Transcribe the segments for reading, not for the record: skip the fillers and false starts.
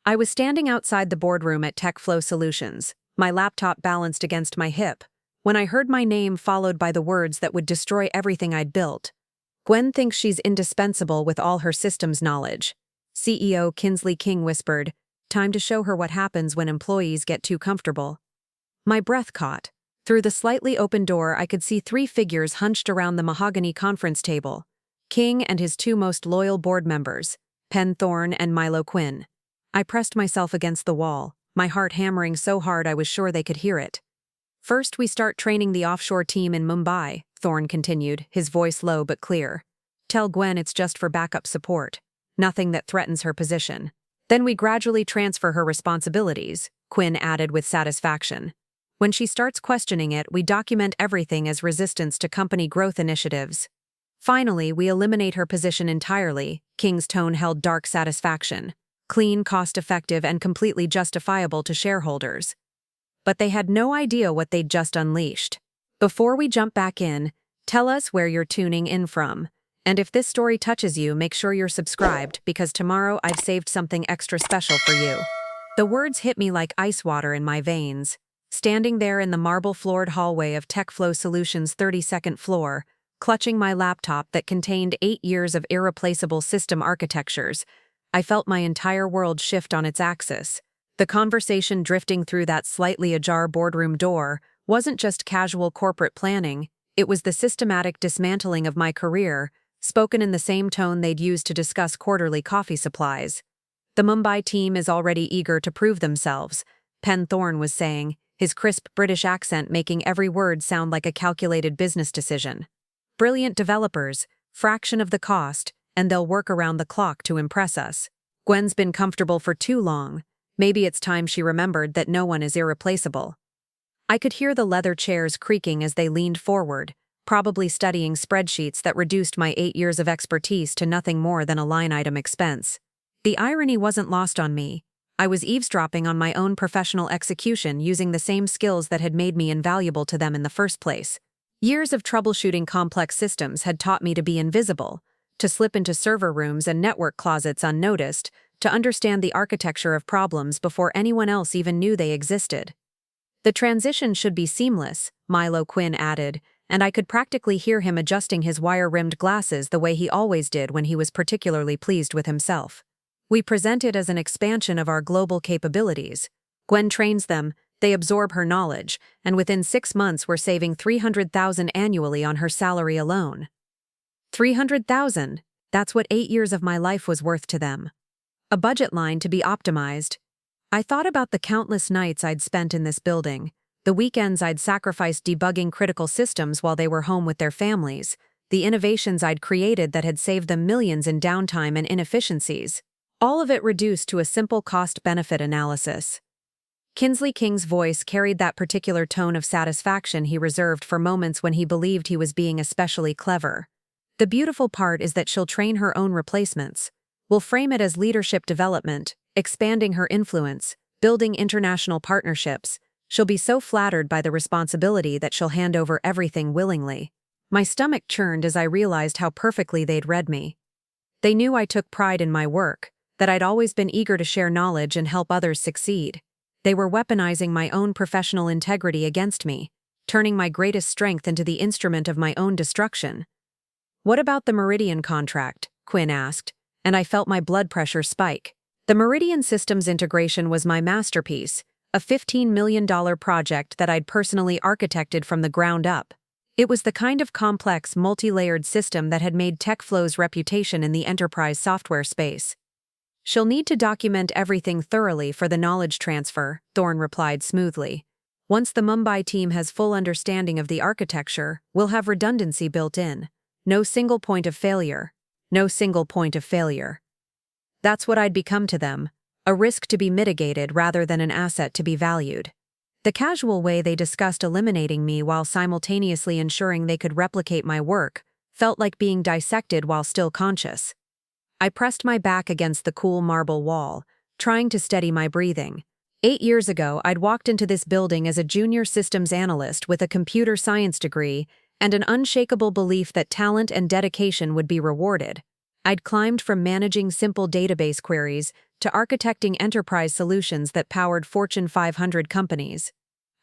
I was standing outside the boardroom at TechFlow Solutions, my laptop balanced against my hip, when I heard my name followed by the words that would destroy everything I'd built. Gwen thinks she's indispensable with all her systems knowledge. CEO Kinsley King whispered, "Time to show her what happens when employees get too comfortable." My breath caught. Through the slightly open door, I could see 3 figures hunched around the mahogany conference table. King and his 2 most loyal board members, Penn, Thorne, and Milo, Quinn. I pressed myself against the wall, my heart hammering so hard I was sure they could hear it. "First, we start training the offshore team in Mumbai," Thorne continued, his voice low but clear. "Tell Gwen it's just for backup support. Nothing that threatens her position. Then we gradually transfer her responsibilities," Quinn added with satisfaction. "When she starts questioning it, we document everything as resistance to company growth initiatives. Finally, we eliminate her position entirely." King's tone held dark satisfaction. Clean, cost-effective, and completely justifiable to shareholders. But they had no idea what they'd just unleashed. "Before we jump back in, tell us where you're tuning in from. And if this story touches you, make sure you're subscribed, because tomorrow I've saved something extra special for you." The words hit me like ice water in my veins. Standing there in the marble-floored hallway of TechFlow Solutions' 32nd floor, clutching my laptop that contained 8 years of irreplaceable system architectures, I felt my entire world shift on its axis. The conversation drifting through that slightly ajar boardroom door wasn't just casual corporate planning, it was the systematic dismantling of my career, spoken in the same tone they'd used to discuss quarterly coffee supplies. "The Mumbai team is already eager to prove themselves," Penn Thorne was saying, his crisp British accent making every word sound like a calculated business decision. "Brilliant developers, fraction of the cost, and they'll work around the clock to impress us. Gwen's been comfortable for too long. Maybe it's time she remembered that no one is irreplaceable." I could hear the leather chairs creaking as they leaned forward, probably studying spreadsheets that reduced my 8 years of expertise to nothing more than a line-item expense. The irony wasn't lost on me. I was eavesdropping on my own professional execution using the same skills that had made me invaluable to them in the first place. Years of troubleshooting complex systems had taught me to be invisible, to slip into server rooms and network closets unnoticed, to understand the architecture of problems before anyone else even knew they existed. "The transition should be seamless," Milo, Quinn added, and I could practically hear him adjusting his wire-rimmed glasses the way he always did when he was particularly pleased with himself. "We present it as an expansion of our global capabilities. Gwen trains them, they absorb her knowledge, and within 6 months we're saving $300,000 annually on her salary alone." 300,000, that's what 8 years of my life was worth to them. A budget line to be optimized. I thought about the countless nights I'd spent in this building, the weekends I'd sacrificed debugging critical systems while they were home with their families, the innovations I'd created that had saved them millions in downtime and inefficiencies. All of it reduced to a simple cost-benefit analysis. Kinsley King's voice carried that particular tone of satisfaction he reserved for moments when he believed he was being especially clever. "The beautiful part is that she'll train her own replacements. We'll frame it as leadership development, expanding her influence, building international partnerships. She'll be so flattered by the responsibility that she'll hand over everything willingly." My stomach churned as I realized how perfectly they'd read me. They knew I took pride in my work, that I'd always been eager to share knowledge and help others succeed. They were weaponizing my own professional integrity against me, turning my greatest strength into the instrument of my own destruction. "What about the Meridian contract?" Quinn asked, and I felt my blood pressure spike. The Meridian systems integration was my masterpiece, a $15 million project that I'd personally architected from the ground up. It was the kind of complex, multi-layered system that had made TechFlow's reputation in the enterprise software space. "She'll need to document everything thoroughly for the knowledge transfer," Thorne replied smoothly. "Once the Mumbai team has full understanding of the architecture, we'll have redundancy built in. No single point of failure. No single point of failure." That's what I'd become to them, a risk to be mitigated rather than an asset to be valued. The casual way they discussed eliminating me while simultaneously ensuring they could replicate my work felt like being dissected while still conscious. I pressed my back against the cool marble wall, trying to steady my breathing. 8 years ago, I'd walked into this building as a junior systems analyst with a computer science degree and an unshakable belief that talent and dedication would be rewarded. I'd climbed from managing simple database queries to architecting enterprise solutions that powered Fortune 500 companies.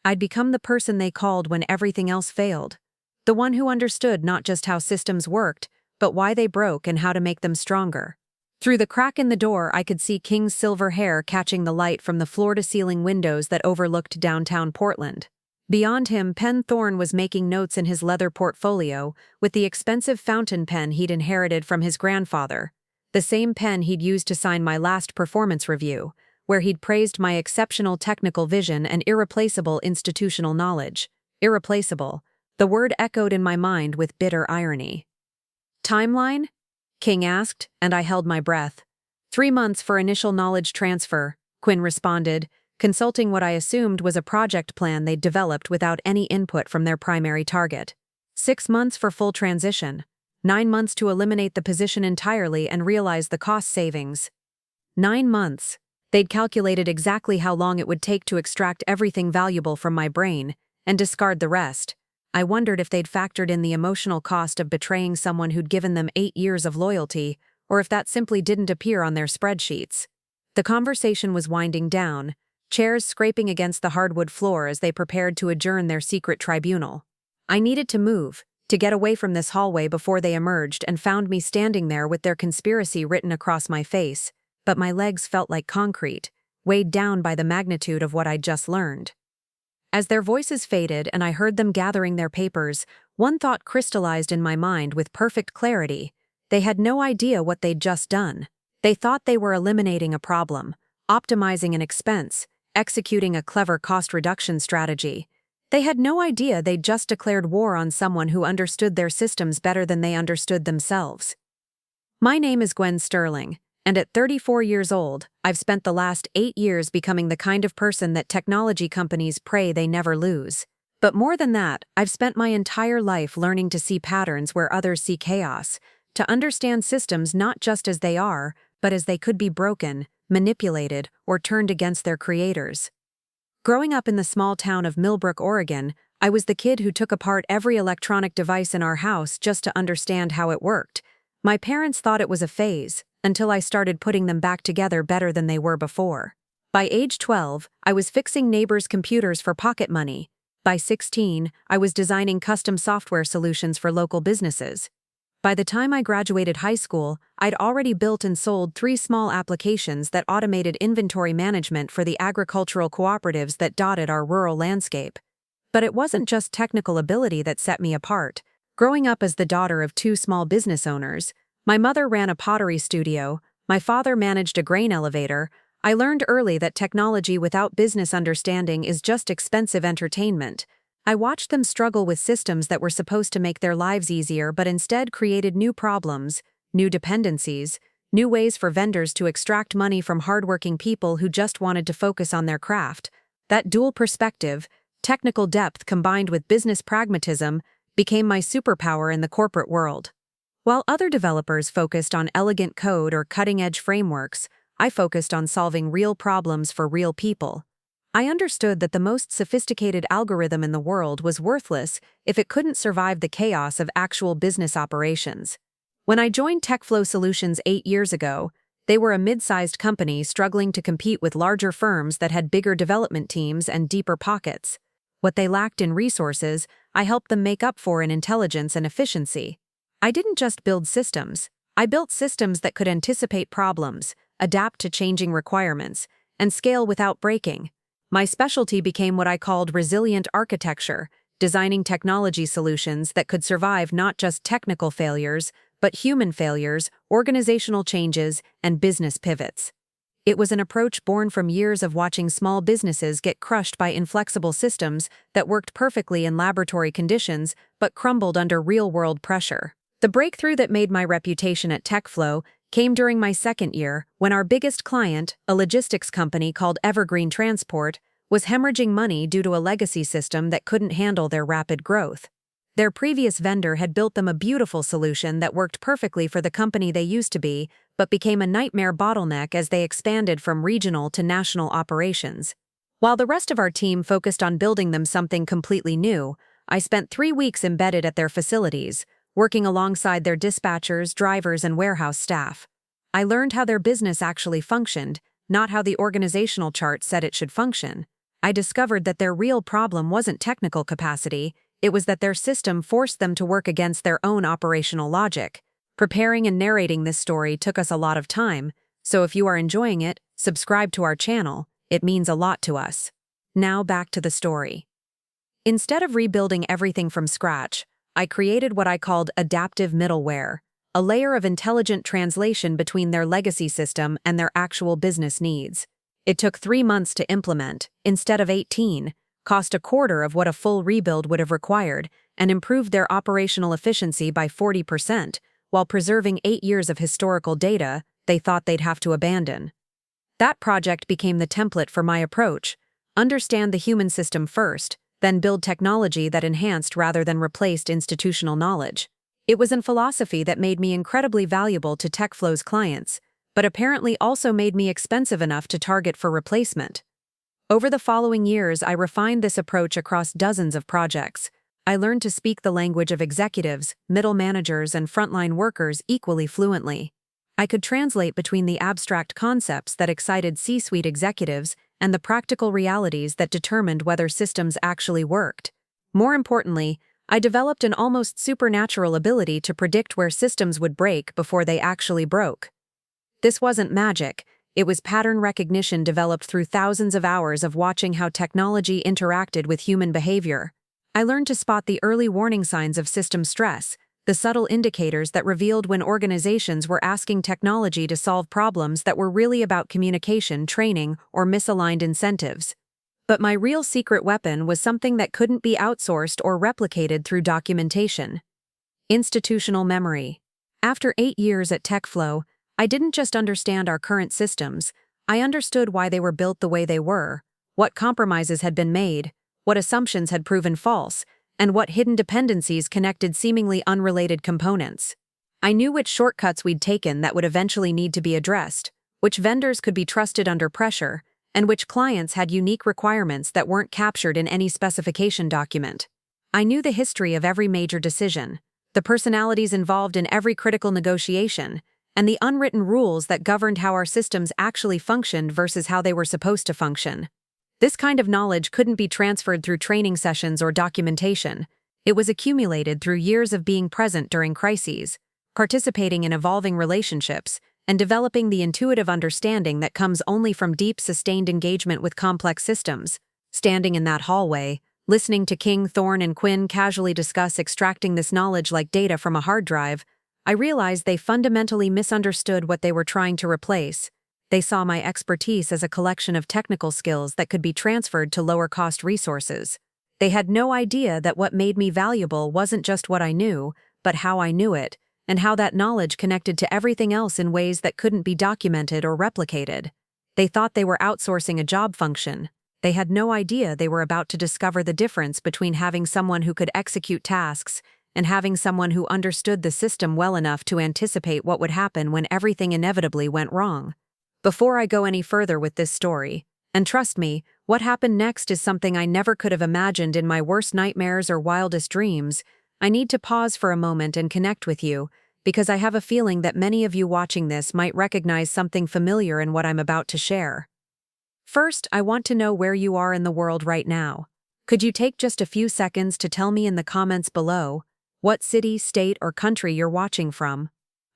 I'd become the person they called when everything else failed. The one who understood not just how systems worked, but why they broke and how to make them stronger. Through the crack in the door, I could see King's silver hair catching the light from the floor-to-ceiling windows that overlooked downtown Portland. Beyond him, Penn Thorne was making notes in his leather portfolio with the expensive fountain pen he'd inherited from his grandfather, the same pen he'd used to sign my last performance review, where he'd praised my exceptional technical vision and irreplaceable institutional knowledge. Irreplaceable. The word echoed in my mind with bitter irony. "Timeline?" King asked, and I held my breath. 3 months for initial knowledge transfer, Quinn responded, consulting what I assumed was a project plan they'd developed without any input from their primary target. 6 months for full transition. 9 months to eliminate the position entirely and realize the cost savings. 9 months. They'd calculated exactly how long it would take to extract everything valuable from my brain and discard the rest. I wondered if they'd factored in the emotional cost of betraying someone who'd given them 8 years of loyalty, or if that simply didn't appear on their spreadsheets. The conversation was winding down, chairs scraping against the hardwood floor as they prepared to adjourn their secret tribunal. I needed to move, to get away from this hallway before they emerged and found me standing there with their conspiracy written across my face, but my legs felt like concrete, weighed down by the magnitude of what I'd just learned. As their voices faded and I heard them gathering their papers, one thought crystallized in my mind with perfect clarity. They had no idea what they'd just done. They thought they were eliminating a problem, optimizing an expense, executing a clever cost reduction strategy. They had no idea they'd just declared war on someone who understood their systems better than they understood themselves. My name is Gwen Sterling, and at 34 years old, I've spent the last 8 years becoming the kind of person that technology companies pray they never lose. But more than that, I've spent my entire life learning to see patterns where others see chaos, to understand systems not just as they are, but as they could be broken, manipulated, or turned against their creators. Growing up in the small town of Millbrook, Oregon, I was the kid who took apart every electronic device in our house just to understand how it worked. My parents thought it was a phase, until I started putting them back together better than they were before. By age 12, I was fixing neighbors' computers for pocket money. By 16, I was designing custom software solutions for local businesses. By the time I graduated high school, I'd already built and sold 3 small applications that automated inventory management for the agricultural cooperatives that dotted our rural landscape. But it wasn't just technical ability that set me apart. Growing up as the daughter of 2 small business owners, my mother ran a pottery studio, my father managed a grain elevator. I learned early that technology without business understanding is just expensive entertainment. I watched them struggle with systems that were supposed to make their lives easier but instead created new problems, new dependencies, new ways for vendors to extract money from hardworking people who just wanted to focus on their craft. That dual perspective, technical depth combined with business pragmatism, became my superpower in the corporate world. While other developers focused on elegant code or cutting-edge frameworks, I focused on solving real problems for real people. I understood that the most sophisticated algorithm in the world was worthless if it couldn't survive the chaos of actual business operations. When I joined TechFlow Solutions 8 years ago, they were a mid-sized company struggling to compete with larger firms that had bigger development teams and deeper pockets. What they lacked in resources, I helped them make up for in intelligence and efficiency. I didn't just build systems. I built systems that could anticipate problems, adapt to changing requirements, and scale without breaking. My specialty became what I called resilient architecture, designing technology solutions that could survive not just technical failures, but human failures, organizational changes, and business pivots. It was an approach born from years of watching small businesses get crushed by inflexible systems that worked perfectly in laboratory conditions but crumbled under real-world pressure. The breakthrough that made my reputation at TechFlow came during my second year when our biggest client, a logistics company called Evergreen Transport, was hemorrhaging money due to a legacy system that couldn't handle their rapid growth. Their previous vendor had built them a beautiful solution that worked perfectly for the company they used to be, but became a nightmare bottleneck as they expanded from regional to national operations. While the rest of our team focused on building them something completely new, I spent 3 weeks embedded at their facilities, working alongside their dispatchers, drivers, and warehouse staff. I learned how their business actually functioned, not how the organizational chart said it should function. I discovered that their real problem wasn't technical capacity, it was that their system forced them to work against their own operational logic. Preparing and narrating this story took us a lot of time, so if you are enjoying it, subscribe to our channel, it means a lot to us. Now back to the story. Instead of rebuilding everything from scratch, I created what I called adaptive middleware, a layer of intelligent translation between their legacy system and their actual business needs. It took 3 months to implement, instead of 18, cost a quarter of what a full rebuild would have required, and improved their operational efficiency by 40%, while preserving 8 years of historical data they thought they'd have to abandon. That project became the template for my approach: understand the human system first, then build technology that enhanced rather than replaced institutional knowledge. It was a philosophy that made me incredibly valuable to TechFlow's clients, but apparently also made me expensive enough to target for replacement. Over the following years, I refined this approach across dozens of projects. I learned to speak the language of executives, middle managers, and frontline workers equally fluently. I could translate between the abstract concepts that excited C-suite executives and the practical realities that determined whether systems actually worked. More importantly, I developed an almost supernatural ability to predict where systems would break before they actually broke. This wasn't magic, it was pattern recognition developed through thousands of hours of watching how technology interacted with human behavior. I learned to spot the early warning signs of system stress, the subtle indicators that revealed when organizations were asking technology to solve problems that were really about communication, training, or misaligned incentives. But my real secret weapon was something that couldn't be outsourced or replicated through documentation: institutional memory. After 8 years at TechFlow, I didn't just understand our current systems, I understood why they were built the way they were, what compromises had been made, what assumptions had proven false, and what hidden dependencies connected seemingly unrelated components. I knew which shortcuts we'd taken that would eventually need to be addressed, which vendors could be trusted under pressure, and which clients had unique requirements that weren't captured in any specification document. I knew the history of every major decision, the personalities involved in every critical negotiation, and the unwritten rules that governed how our systems actually functioned versus how they were supposed to function. This kind of knowledge couldn't be transferred through training sessions or documentation. It was accumulated through years of being present during crises, participating in evolving relationships, and developing the intuitive understanding that comes only from deep, sustained engagement with complex systems. Standing in that hallway, listening to King, Thorne, and Quinn casually discuss extracting this knowledge like data from a hard drive, I realized they fundamentally misunderstood what they were trying to replace. They saw my expertise as a collection of technical skills that could be transferred to lower-cost resources. They had no idea that what made me valuable wasn't just what I knew, but how I knew it, and how that knowledge connected to everything else in ways that couldn't be documented or replicated. They thought they were outsourcing a job function. They had no idea they were about to discover the difference between having someone who could execute tasks and having someone who understood the system well enough to anticipate what would happen when everything inevitably went wrong. Before I go any further with this story, and trust me, what happened next is something I never could have imagined in my worst nightmares or wildest dreams, I need to pause for a moment and connect with you, because I have a feeling that many of you watching this might recognize something familiar in what I'm about to share. First, I want to know where you are in the world right now. Could you take just a few seconds to tell me in the comments below what city, state, or country you're watching from?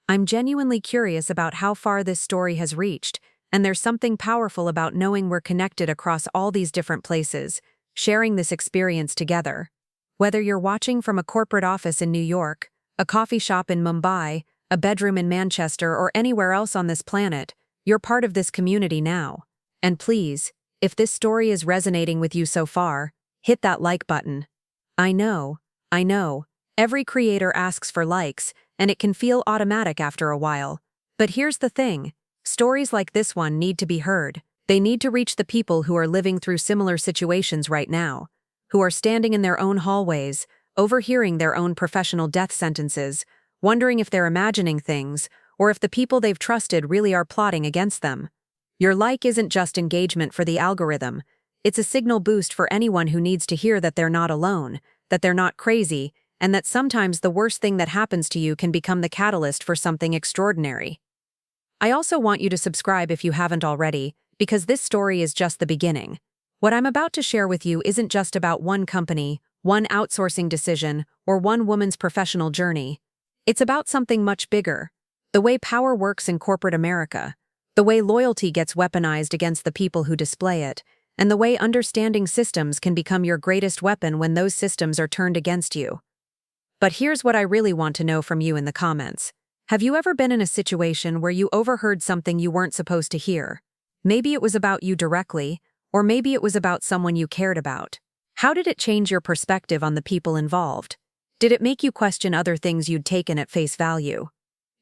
I'm genuinely curious about how far this story has reached, and there's something powerful about knowing we're connected across all these different places, sharing this experience together. Whether you're watching from a corporate office in New York, a coffee shop in Mumbai, a bedroom in Manchester, or anywhere else on this planet, you're part of this community now. And please, if this story is resonating with you so far, hit that like button. I know, every creator asks for likes, and it can feel automatic after a while. But here's the thing, stories like this one need to be heard. They need to reach the people who are living through similar situations right now, who are standing in their own hallways, overhearing their own professional death sentences, wondering if they're imagining things, or if the people they've trusted really are plotting against them. Your like isn't just engagement for the algorithm, it's a signal boost for anyone who needs to hear that they're not alone, that they're not crazy, and that sometimes the worst thing that happens to you can become the catalyst for something extraordinary. I also want you to subscribe if you haven't already, because this story is just the beginning. What I'm about to share with you isn't just about one company, one outsourcing decision, or one woman's professional journey. It's about something much bigger. The way power works in corporate America, the way loyalty gets weaponized against the people who display it, and the way understanding systems can become your greatest weapon when those systems are turned against you. But here's what I really want to know from you in the comments. Have you ever been in a situation where you overheard something you weren't supposed to hear? Maybe it was about you directly, or maybe it was about someone you cared about. How did it change your perspective on the people involved? Did it make you question other things you'd taken at face value?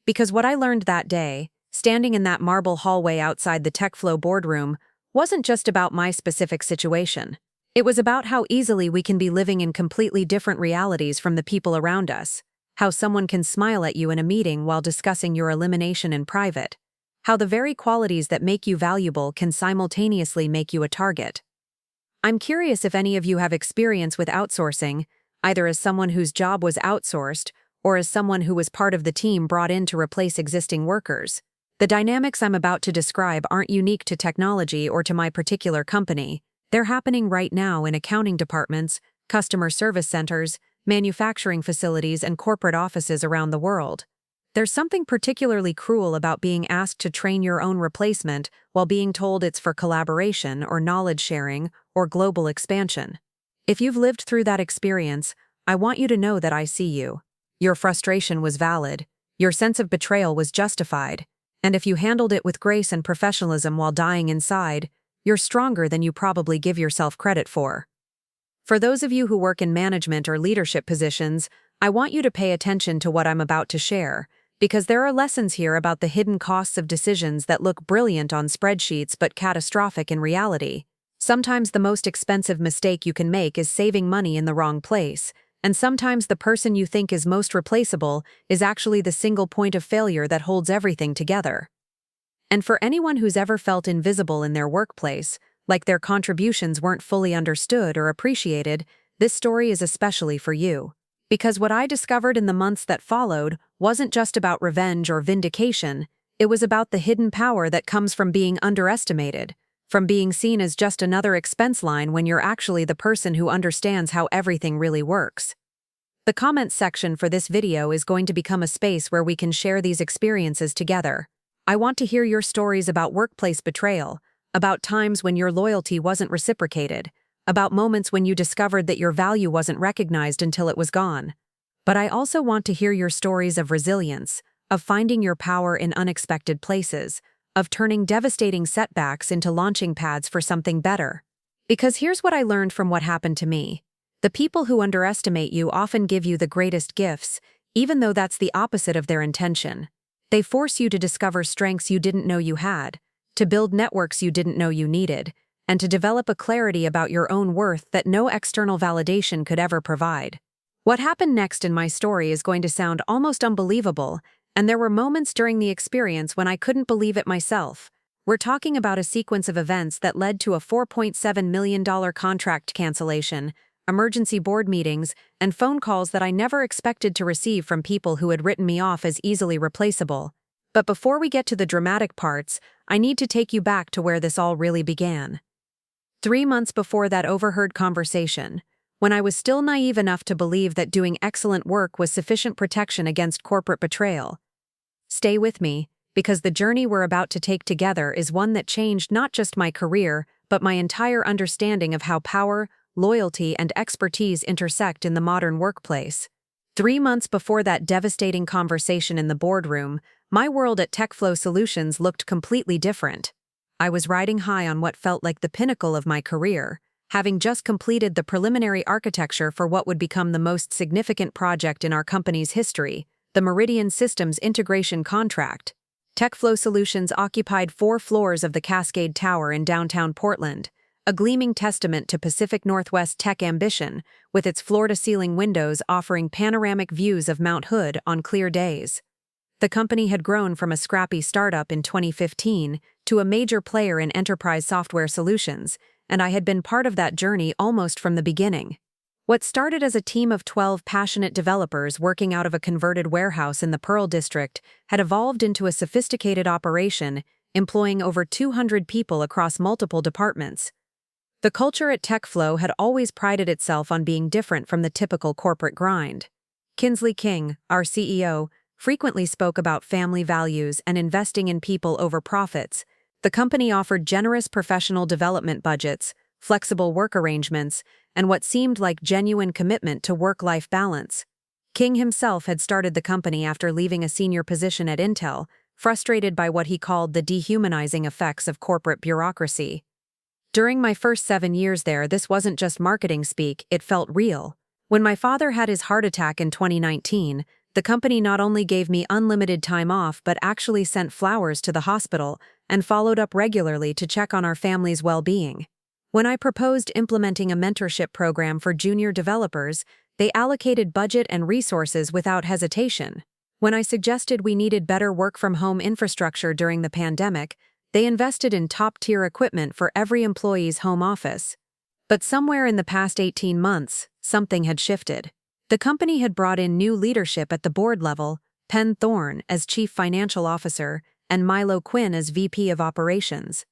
Because what I learned that day, standing in that marble hallway outside the TechFlow boardroom, wasn't just about my specific situation. It was about how easily we can be living in completely different realities from the people around us, how someone can smile at you in a meeting while discussing your elimination in private, how the very qualities that make you valuable can simultaneously make you a target. I'm curious if any of you have experience with outsourcing, either as someone whose job was outsourced or as someone who was part of the team brought in to replace existing workers. The dynamics I'm about to describe aren't unique to technology or to my particular company. They're happening right now in accounting departments, customer service centers, manufacturing facilities, and corporate offices around the world. There's something particularly cruel about being asked to train your own replacement while being told it's for collaboration or knowledge sharing or global expansion. If you've lived through that experience, I want you to know that I see you. Your frustration was valid, your sense of betrayal was justified, and if you handled it with grace and professionalism while dying inside, you're stronger than you probably give yourself credit for. For those of you who work in management or leadership positions, I want you to pay attention to what I'm about to share, because there are lessons here about the hidden costs of decisions that look brilliant on spreadsheets but catastrophic in reality. Sometimes the most expensive mistake you can make is saving money in the wrong place, and sometimes the person you think is most replaceable is actually the single point of failure that holds everything together. And for anyone who's ever felt invisible in their workplace, like their contributions weren't fully understood or appreciated, this story is especially for you. Because what I discovered in the months that followed wasn't just about revenge or vindication, it was about the hidden power that comes from being underestimated, from being seen as just another expense line when you're actually the person who understands how everything really works. The comments section for this video is going to become a space where we can share these experiences together. I want to hear your stories about workplace betrayal, about times when your loyalty wasn't reciprocated, about moments when you discovered that your value wasn't recognized until it was gone. But I also want to hear your stories of resilience, of finding your power in unexpected places, of turning devastating setbacks into launching pads for something better. Because here's what I learned from what happened to me. The people who underestimate you often give you the greatest gifts, even though that's the opposite of their intention. They force you to discover strengths you didn't know you had, to build networks you didn't know you needed, and to develop a clarity about your own worth that no external validation could ever provide. What happened next in my story is going to sound almost unbelievable, and there were moments during the experience when I couldn't believe it myself. We're talking about a sequence of events that led to a $4.7 million contract cancellation, emergency board meetings, and phone calls that I never expected to receive from people who had written me off as easily replaceable. But before we get to the dramatic parts, I need to take you back to where this all really began. 3 months before that overheard conversation, when I was still naive enough to believe that doing excellent work was sufficient protection against corporate betrayal. Stay with me, because the journey we're about to take together is one that changed not just my career, but my entire understanding of how power, loyalty, and expertise intersect in the modern workplace. 3 months before that devastating conversation in the boardroom, my world at TechFlow Solutions looked completely different. I was riding high on what felt like the pinnacle of my career, having just completed the preliminary architecture for what would become the most significant project in our company's history, the Meridian Systems integration contract. TechFlow Solutions occupied 4 floors of the Cascade Tower in downtown Portland, a gleaming testament to Pacific Northwest tech ambition, with its floor-to-ceiling windows offering panoramic views of Mount Hood on clear days. The company had grown from a scrappy startup in 2015 to a major player in enterprise software solutions, and I had been part of that journey almost from the beginning. What started as a team of 12 passionate developers working out of a converted warehouse in the Pearl District had evolved into a sophisticated operation, employing over 200 people across multiple departments. The culture at TechFlow had always prided itself on being different from the typical corporate grind. Kinsley King, our CEO, frequently spoke about family values and investing in people over profits. The company offered generous professional development budgets, flexible work arrangements, and what seemed like genuine commitment to work-life balance. King himself had started the company after leaving a senior position at Intel, frustrated by what he called the dehumanizing effects of corporate bureaucracy. During my first 7 years there, this wasn't just marketing speak, it felt real. When my father had his heart attack in 2019, the company not only gave me unlimited time off but actually sent flowers to the hospital and followed up regularly to check on our family's well-being. When I proposed implementing a mentorship program for junior developers, they allocated budget and resources without hesitation. When I suggested we needed better work-from-home infrastructure during the pandemic, they invested in top-tier equipment for every employee's home office. But somewhere in the past 18 months, something had shifted. The company had brought in new leadership at the board level, Penn Thorne as Chief Financial Officer and Milo Quinn as VP of Operations.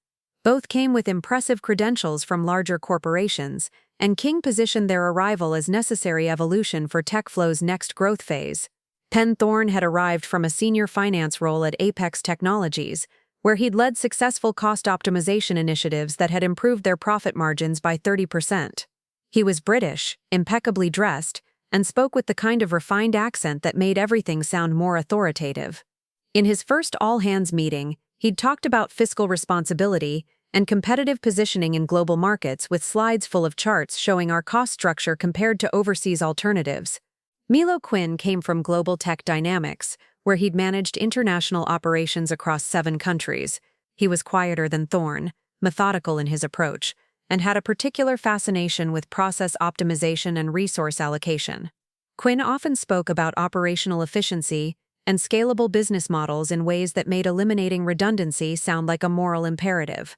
Both came with impressive credentials from larger corporations, and King positioned their arrival as necessary evolution for TechFlow's next growth phase. Penn Thorne had arrived from a senior finance role at Apex Technologies, where he'd led successful cost optimization initiatives that had improved their profit margins by 30%. He was British, impeccably dressed, and spoke with the kind of refined accent that made everything sound more authoritative. In his first all-hands meeting, he'd talked about fiscal responsibility and competitive positioning in global markets with slides full of charts showing our cost structure compared to overseas alternatives. Milo Quinn came from Global Tech Dynamics, where he'd managed international operations across 7 countries. He was quieter than Thorne, methodical in his approach, and had a particular fascination with process optimization and resource allocation. Quinn often spoke about operational efficiency and scalable business models in ways that made eliminating redundancy sound like a moral imperative.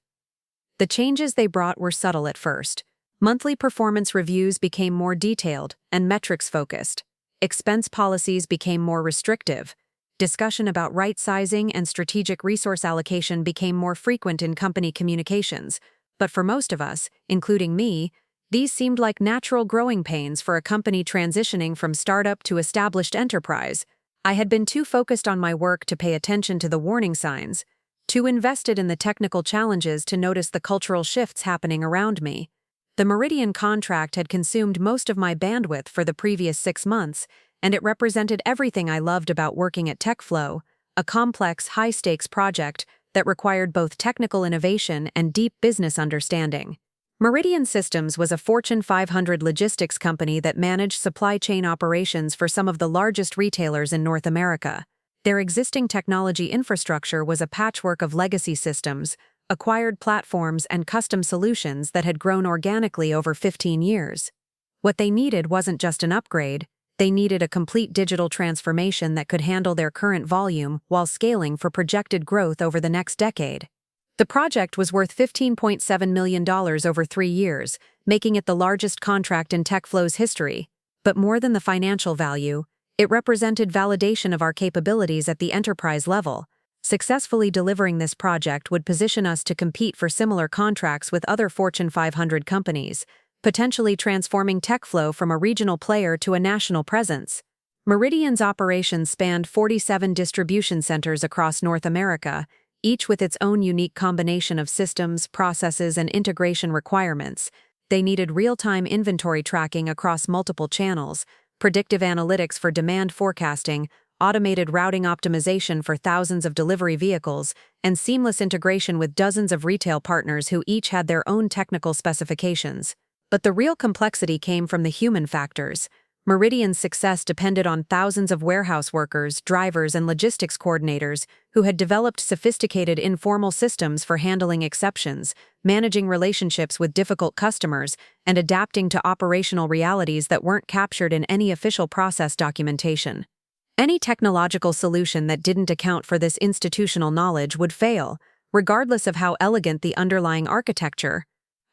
The changes they brought were subtle at first. Monthly performance reviews became more detailed and metrics-focused. Expense policies became more restrictive. Discussion about right-sizing and strategic resource allocation became more frequent in company communications. But for most of us, including me, these seemed like natural growing pains for a company transitioning from startup to established enterprise. I had been too focused on my work to pay attention to the warning signs, too invested in the technical challenges to notice the cultural shifts happening around me. The Meridian contract had consumed most of my bandwidth for the previous 6 months, and it represented everything I loved about working at TechFlow, a complex, high-stakes project that required both technical innovation and deep business understanding. Meridian Systems was a Fortune 500 logistics company that managed supply chain operations for some of the largest retailers in North America. Their existing technology infrastructure was a patchwork of legacy systems, acquired platforms, and custom solutions that had grown organically over 15 years. What they needed wasn't just an upgrade, they needed a complete digital transformation that could handle their current volume while scaling for projected growth over the next decade. The project was worth $15.7 million over 3 years, making it the largest contract in TechFlow's history. But more than the financial value, it represented validation of our capabilities at the enterprise level. Successfully delivering this project would position us to compete for similar contracts with other Fortune 500 companies, potentially transforming TechFlow from a regional player to a national presence. Meridian's operations spanned 47 distribution centers across North America, each with its own unique combination of systems, processes, and integration requirements. They needed real-time inventory tracking across multiple channels, predictive analytics for demand forecasting, automated routing optimization for thousands of delivery vehicles, and seamless integration with dozens of retail partners who each had their own technical specifications. But the real complexity came from the human factors. Meridian's success depended on thousands of warehouse workers, drivers, and logistics coordinators who had developed sophisticated informal systems for handling exceptions, managing relationships with difficult customers, and adapting to operational realities that weren't captured in any official process documentation. Any technological solution that didn't account for this institutional knowledge would fail, regardless of how elegant the underlying architecture.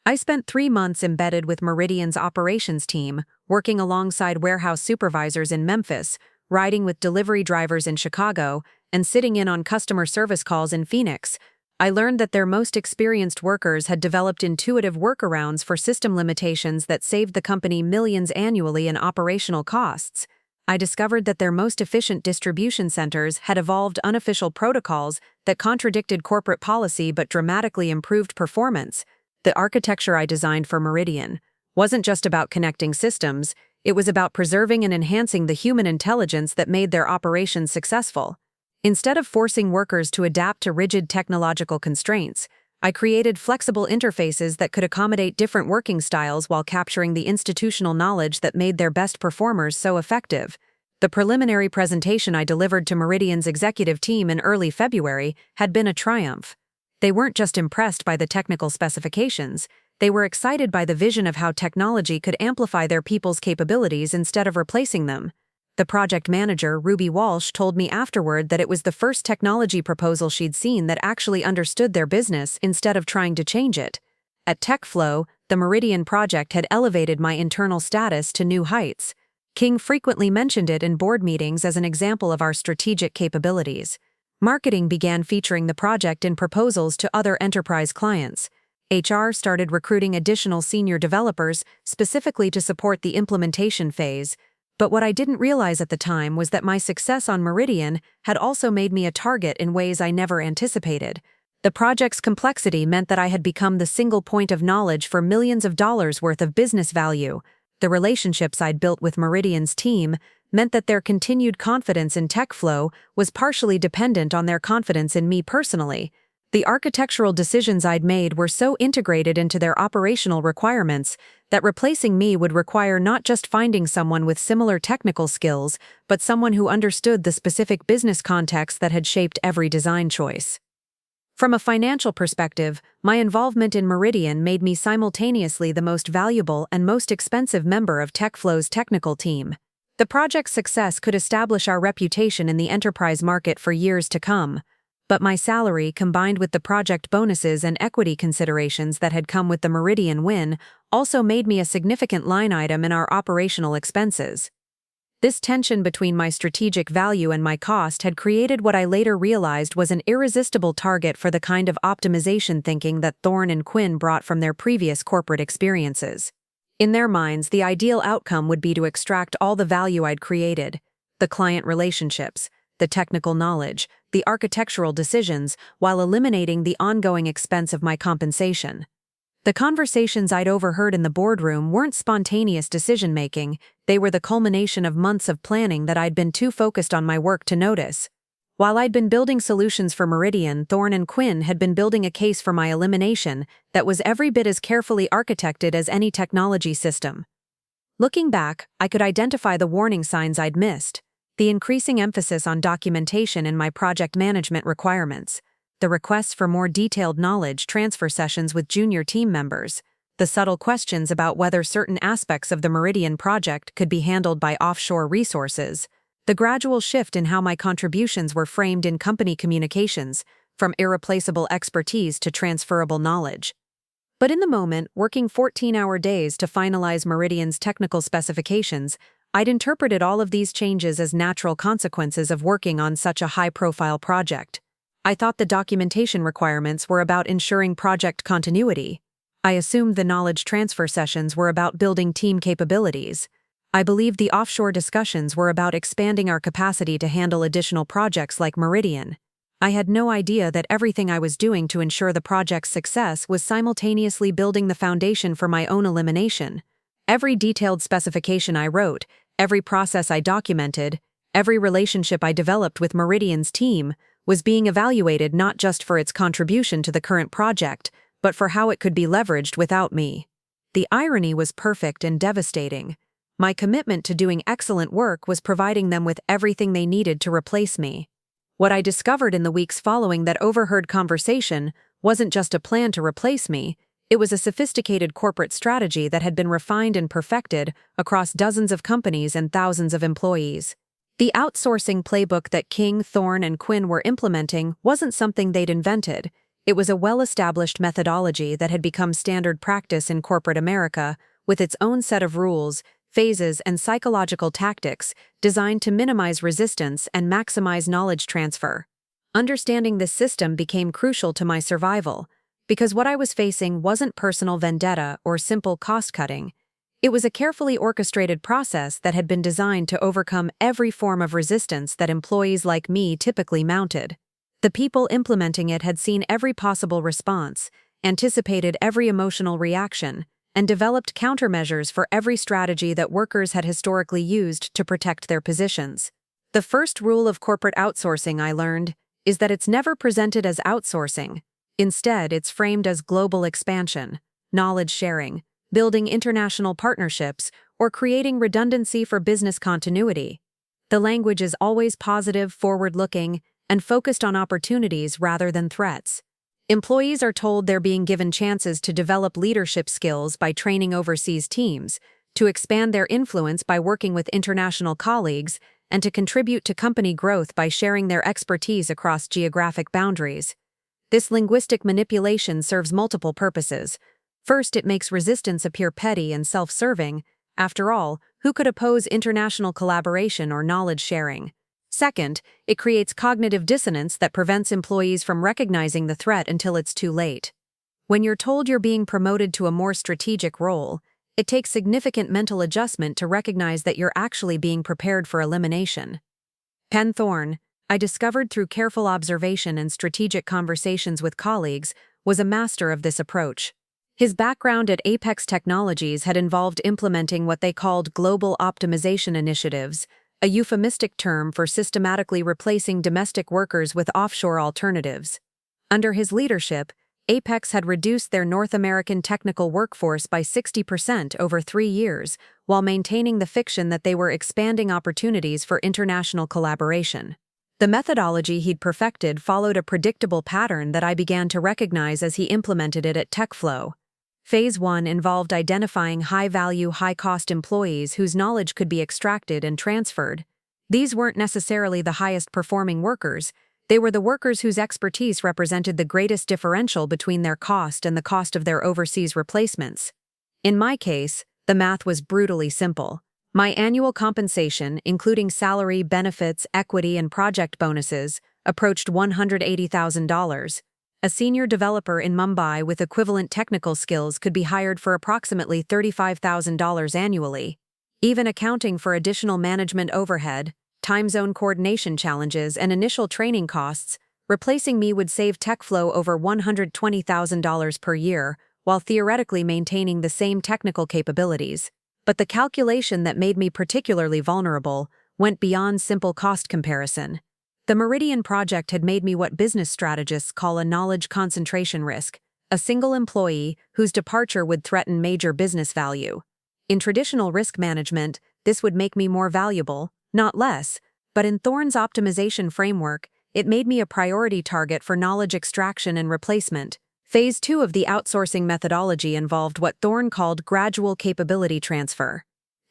I spent 3 months embedded with Meridian's operations team, working alongside warehouse supervisors in Memphis, riding with delivery drivers in Chicago, and sitting in on customer service calls in Phoenix, I learned that their most experienced workers had developed intuitive workarounds for system limitations that saved the company millions annually in operational costs. I discovered that their most efficient distribution centers had evolved unofficial protocols that contradicted corporate policy but dramatically improved performance. The architecture I designed for Meridian wasn't just about connecting systems, it was about preserving and enhancing the human intelligence that made their operations successful. Instead of forcing workers to adapt to rigid technological constraints, I created flexible interfaces that could accommodate different working styles while capturing the institutional knowledge that made their best performers so effective. The preliminary presentation I delivered to Meridian's executive team in early February had been a triumph. They weren't just impressed by the technical specifications, they were excited by the vision of how technology could amplify their people's capabilities instead of replacing them. The project manager, Ruby Walsh, told me afterward that it was the first technology proposal she'd seen that actually understood their business instead of trying to change it. At TechFlow, the Meridian project had elevated my internal status to new heights. King frequently mentioned it in board meetings as an example of our strategic capabilities. Marketing began featuring the project in proposals to other enterprise clients. HR started recruiting additional senior developers specifically to support the implementation phase. But what I didn't realize at the time was that my success on Meridian had also made me a target in ways I never anticipated. The project's complexity meant that I had become the single point of knowledge for millions of dollars worth of business value. The relationships I'd built with Meridian's team meant that their continued confidence in TechFlow was partially dependent on their confidence in me personally. The architectural decisions I'd made were so integrated into their operational requirements that replacing me would require not just finding someone with similar technical skills, but someone who understood the specific business context that had shaped every design choice. From a financial perspective, my involvement in Meridian made me simultaneously the most valuable and most expensive member of TechFlow's technical team. The project's success could establish our reputation in the enterprise market for years to come. But my salary, combined with the project bonuses and equity considerations that had come with the Meridian win, also made me a significant line item in our operational expenses. This tension between my strategic value and my cost had created what I later realized was an irresistible target for the kind of optimization thinking that Thorne and Quinn brought from their previous corporate experiences. In their minds, the ideal outcome would be to extract all the value I'd created: the client relationships, the technical knowledge, the architectural decisions, while eliminating the ongoing expense of my compensation. The conversations I'd overheard in the boardroom weren't spontaneous decision-making, they were the culmination of months of planning that I'd been too focused on my work to notice. While I'd been building solutions for Meridian, Thorne and Quinn had been building a case for my elimination that was every bit as carefully architected as any technology system. Looking back, I could identify the warning signs I'd missed: the increasing emphasis on documentation in my project management requirements, the requests for more detailed knowledge transfer sessions with junior team members, the subtle questions about whether certain aspects of the Meridian project could be handled by offshore resources, the gradual shift in how my contributions were framed in company communications, from irreplaceable expertise to transferable knowledge. But in the moment, working 14-hour days to finalize Meridian's technical specifications, I'd interpreted all of these changes as natural consequences of working on such a high-profile project. I thought the documentation requirements were about ensuring project continuity. I assumed the knowledge transfer sessions were about building team capabilities. I believed the offshore discussions were about expanding our capacity to handle additional projects like Meridian. I had no idea that everything I was doing to ensure the project's success was simultaneously building the foundation for my own elimination. Every detailed specification I wrote, every process I documented, every relationship I developed with Meridian's team was being evaluated not just for its contribution to the current project, but for how it could be leveraged without me. The irony was perfect and devastating. My commitment to doing excellent work was providing them with everything they needed to replace me. What I discovered in the weeks following that overheard conversation wasn't just a plan to replace me, it was a sophisticated corporate strategy that had been refined and perfected across dozens of companies and thousands of employees. The outsourcing playbook that King, Thorne, and Quinn were implementing wasn't something they'd invented. It was a well-established methodology that had become standard practice in corporate America, with its own set of rules, phases, and psychological tactics designed to minimize resistance and maximize knowledge transfer. Understanding this system became crucial to my survival, because what I was facing wasn't personal vendetta or simple cost-cutting. It was a carefully orchestrated process that had been designed to overcome every form of resistance that employees like me typically mounted. The people implementing it had seen every possible response, anticipated every emotional reaction, and developed countermeasures for every strategy that workers had historically used to protect their positions. The first rule of corporate outsourcing, I learned, is that it's never presented as outsourcing. Instead, it's framed as global expansion, knowledge sharing, building international partnerships, or creating redundancy for business continuity. The language is always positive, forward-looking, and focused on opportunities rather than threats. Employees are told they're being given chances to develop leadership skills by training overseas teams, to expand their influence by working with international colleagues, and to contribute to company growth by sharing their expertise across geographic boundaries. This linguistic manipulation serves multiple purposes. First, it makes resistance appear petty and self-serving. After all, who could oppose international collaboration or knowledge sharing? Second, it creates cognitive dissonance that prevents employees from recognizing the threat until it's too late. When you're told you're being promoted to a more strategic role, it takes significant mental adjustment to recognize that you're actually being prepared for elimination. Penn Thorne, I discovered through careful observation and strategic conversations with colleagues, was a master of this approach. His background at Apex Technologies had involved implementing what they called global optimization initiatives, a euphemistic term for systematically replacing domestic workers with offshore alternatives. Under his leadership, Apex had reduced their North American technical workforce by 60% over 3 years, while maintaining the fiction that they were expanding opportunities for international collaboration. The methodology he'd perfected followed a predictable pattern that I began to recognize as he implemented it at TechFlow. Phase 1 involved identifying high-value, high-cost employees whose knowledge could be extracted and transferred. These weren't necessarily the highest-performing workers. They were the workers whose expertise represented the greatest differential between their cost and the cost of their overseas replacements. In my case, the math was brutally simple. My annual compensation, including salary, benefits, equity, and project bonuses, approached $180,000. A senior developer in Mumbai with equivalent technical skills could be hired for approximately $35,000 annually. Even accounting for additional management overhead, time zone coordination challenges, and initial training costs, replacing me would save TechFlow over $120,000 per year, while theoretically maintaining the same technical capabilities. But the calculation that made me particularly vulnerable went beyond simple cost comparison. The Meridian project had made me what business strategists call a knowledge concentration risk, a single employee whose departure would threaten major business value. In traditional risk management, this would make me more valuable, not less, but in Thorne's optimization framework, it made me a priority target for knowledge extraction and replacement. Phase 2 of the outsourcing methodology involved what Thorne called gradual capability transfer.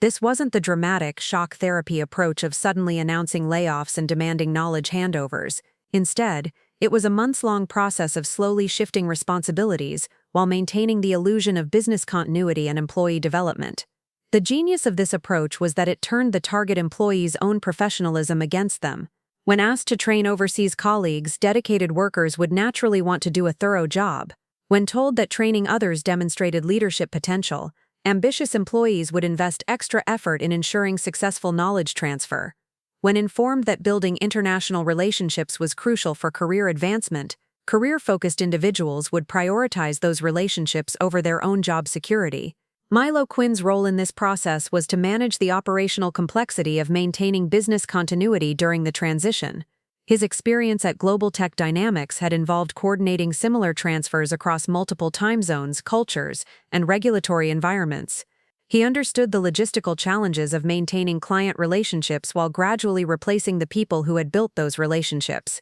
This wasn't the dramatic, shock therapy approach of suddenly announcing layoffs and demanding knowledge handovers. Instead, it was a months-long process of slowly shifting responsibilities while maintaining the illusion of business continuity and employee development. The genius of this approach was that it turned the target employee's own professionalism against them. When asked to train overseas colleagues, dedicated workers would naturally want to do a thorough job. When told that training others demonstrated leadership potential, ambitious employees would invest extra effort in ensuring successful knowledge transfer. When informed that building international relationships was crucial for career advancement, career-focused individuals would prioritize those relationships over their own job security. Milo Quinn's role in this process was to manage the operational complexity of maintaining business continuity during the transition. His experience at Global Tech Dynamics had involved coordinating similar transfers across multiple time zones, cultures, and regulatory environments. He understood the logistical challenges of maintaining client relationships while gradually replacing the people who had built those relationships.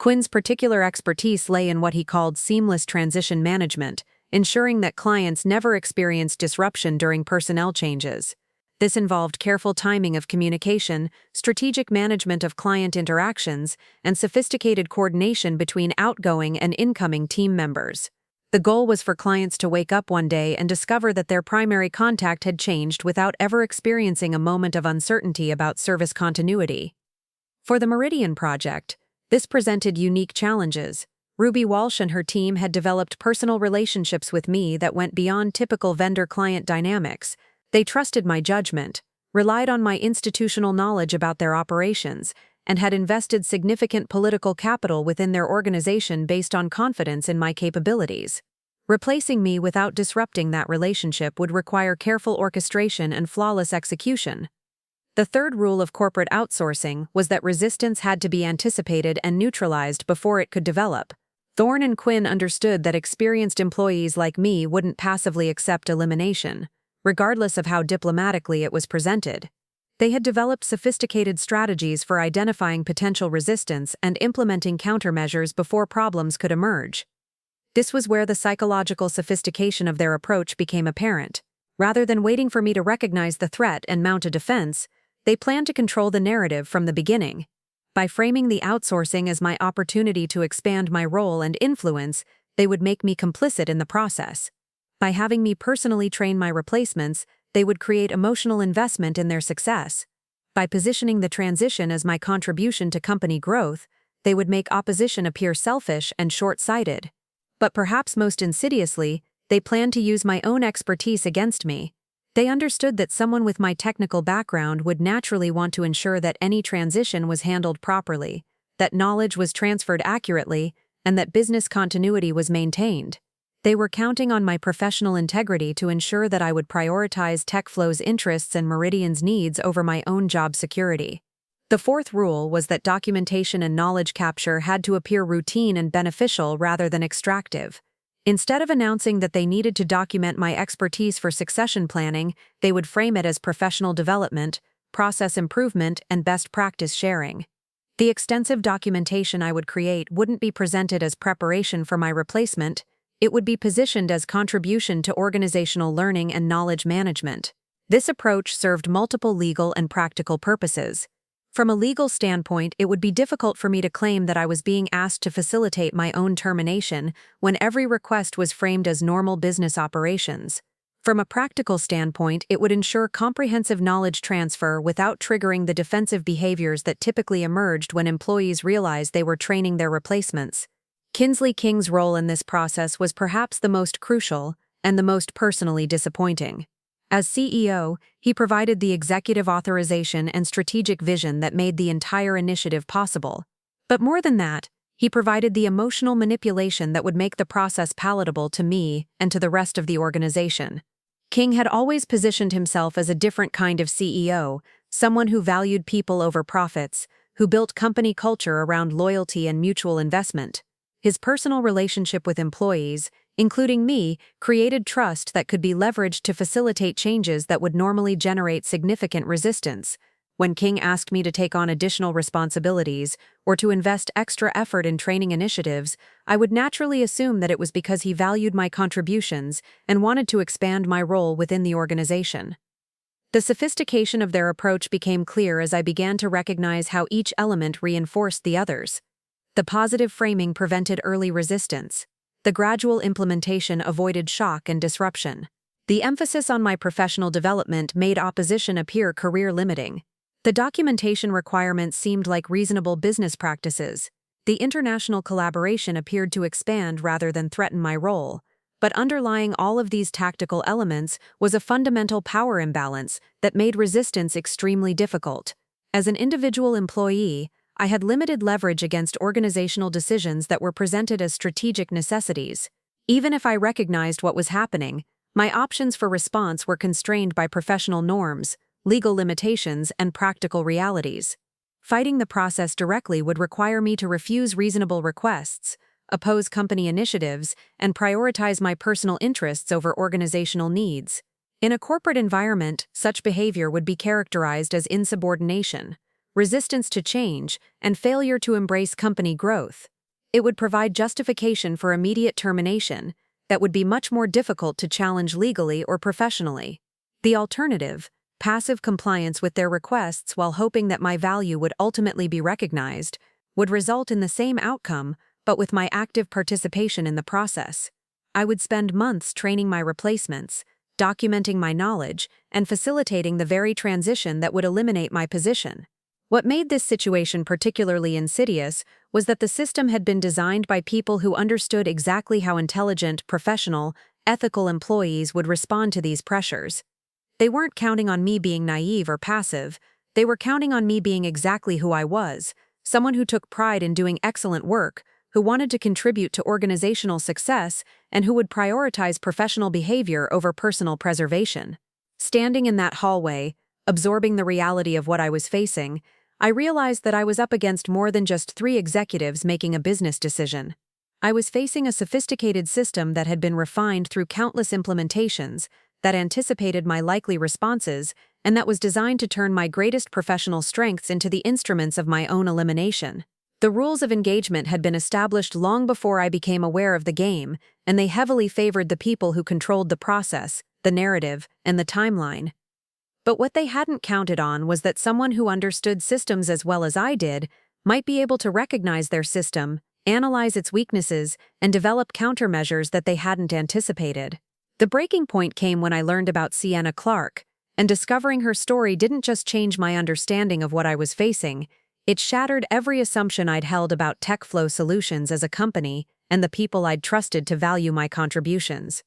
Quinn's particular expertise lay in what he called seamless transition management, ensuring that clients never experienced disruption during personnel changes. This involved careful timing of communication, strategic management of client interactions, and sophisticated coordination between outgoing and incoming team members. The goal was for clients to wake up one day and discover that their primary contact had changed without ever experiencing a moment of uncertainty about service continuity. For the Meridian project, this presented unique challenges. Ruby Walsh and her team had developed personal relationships with me that went beyond typical vendor-client dynamics. They trusted my judgment, relied on my institutional knowledge about their operations, and had invested significant political capital within their organization based on confidence in my capabilities. Replacing me without disrupting that relationship would require careful orchestration and flawless execution. The third rule of corporate outsourcing was that resistance had to be anticipated and neutralized before it could develop. Thorne and Quinn understood that experienced employees like me wouldn't passively accept elimination, regardless of how diplomatically it was presented. They had developed sophisticated strategies for identifying potential resistance and implementing countermeasures before problems could emerge. This was where the psychological sophistication of their approach became apparent. Rather than waiting for me to recognize the threat and mount a defense, they planned to control the narrative from the beginning. By framing the outsourcing as my opportunity to expand my role and influence, they would make me complicit in the process. By having me personally train my replacements, they would create emotional investment in their success. By positioning the transition as my contribution to company growth, they would make opposition appear selfish and short-sighted. But perhaps most insidiously, they planned to use my own expertise against me. They understood that someone with my technical background would naturally want to ensure that any transition was handled properly, that knowledge was transferred accurately, and that business continuity was maintained. They were counting on my professional integrity to ensure that I would prioritize TechFlow's interests and Meridian's needs over my own job security. The fourth rule was that documentation and knowledge capture had to appear routine and beneficial rather than extractive. Instead of announcing that they needed to document my expertise for succession planning, they would frame it as professional development, process improvement, and best practice sharing. The extensive documentation I would create wouldn't be presented as preparation for my replacement. It would be positioned as contribution to organizational learning and knowledge management. This approach served multiple legal and practical purposes. From a legal standpoint, it would be difficult for me to claim that I was being asked to facilitate my own termination when every request was framed as normal business operations. From a practical standpoint, it would ensure comprehensive knowledge transfer without triggering the defensive behaviors that typically emerged when employees realized they were training their replacements. Kinsley King's role in this process was perhaps the most crucial and the most personally disappointing. As CEO, he provided the executive authorization and strategic vision that made the entire initiative possible. But more than that, he provided the emotional manipulation that would make the process palatable to me and to the rest of the organization. King had always positioned himself as a different kind of CEO, someone who valued people over profits, who built company culture around loyalty and mutual investment. His personal relationship with employees, including me, created trust that could be leveraged to facilitate changes that would normally generate significant resistance. When King asked me to take on additional responsibilities or to invest extra effort in training initiatives, I would naturally assume that it was because he valued my contributions and wanted to expand my role within the organization. The sophistication of their approach became clear as I began to recognize how each element reinforced the others. The positive framing prevented early resistance. The gradual implementation avoided shock and disruption. The emphasis on my professional development made opposition appear career-limiting. The documentation requirements seemed like reasonable business practices. The international collaboration appeared to expand rather than threaten my role. But underlying all of these tactical elements was a fundamental power imbalance that made resistance extremely difficult. As an individual employee, I had limited leverage against organizational decisions that were presented as strategic necessities. Even if I recognized what was happening, my options for response were constrained by professional norms, legal limitations, and practical realities. Fighting the process directly would require me to refuse reasonable requests, oppose company initiatives, and prioritize my personal interests over organizational needs. In a corporate environment, such behavior would be characterized as insubordination, resistance to change, and failure to embrace company growth. It would provide justification for immediate termination that would be much more difficult to challenge legally or professionally. The alternative, passive compliance with their requests while hoping that my value would ultimately be recognized, would result in the same outcome, but with my active participation in the process. I would spend months training my replacements, documenting my knowledge, and facilitating the very transition that would eliminate my position. What made this situation particularly insidious was that the system had been designed by people who understood exactly how intelligent, professional, ethical employees would respond to these pressures. They weren't counting on me being naive or passive, they were counting on me being exactly who I was, someone who took pride in doing excellent work, who wanted to contribute to organizational success, and who would prioritize professional behavior over personal preservation. Standing in that hallway, absorbing the reality of what I was facing, I realized that I was up against more than just 3 executives making a business decision. I was facing a sophisticated system that had been refined through countless implementations, that anticipated my likely responses, and that was designed to turn my greatest professional strengths into the instruments of my own elimination. The rules of engagement had been established long before I became aware of the game, and they heavily favored the people who controlled the process, the narrative, and the timeline. But what they hadn't counted on was that someone who understood systems as well as I did might be able to recognize their system, analyze its weaknesses, and develop countermeasures that they hadn't anticipated. The breaking point came when I learned about Sienna Clark, and discovering her story didn't just change my understanding of what I was facing, it shattered every assumption I'd held about TechFlow Solutions as a company and the people I'd trusted to value my contributions.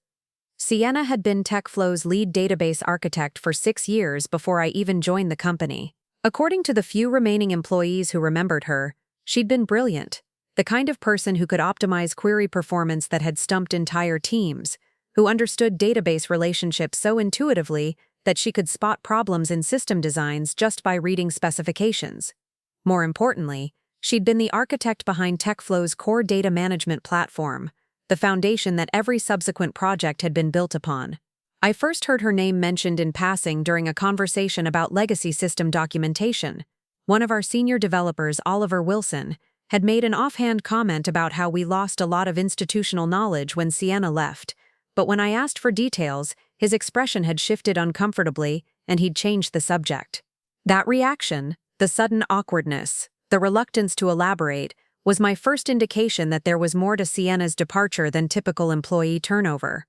Sienna had been TechFlow's lead database architect for 6 years before I even joined the company. According to the few remaining employees who remembered her, she'd been brilliant, the kind of person who could optimize query performance that had stumped entire teams, who understood database relationships so intuitively that she could spot problems in system designs just by reading specifications. More importantly, she'd been the architect behind TechFlow's core data management platform, the foundation that every subsequent project had been built upon. I first heard her name mentioned in passing during a conversation about legacy system documentation. One of our senior developers, Oliver Wilson, had made an offhand comment about how we lost a lot of institutional knowledge when Sienna left, but when I asked for details, his expression had shifted uncomfortably, and he'd changed the subject. That reaction, the sudden awkwardness, the reluctance to elaborate, was my first indication that there was more to Sienna's departure than typical employee turnover.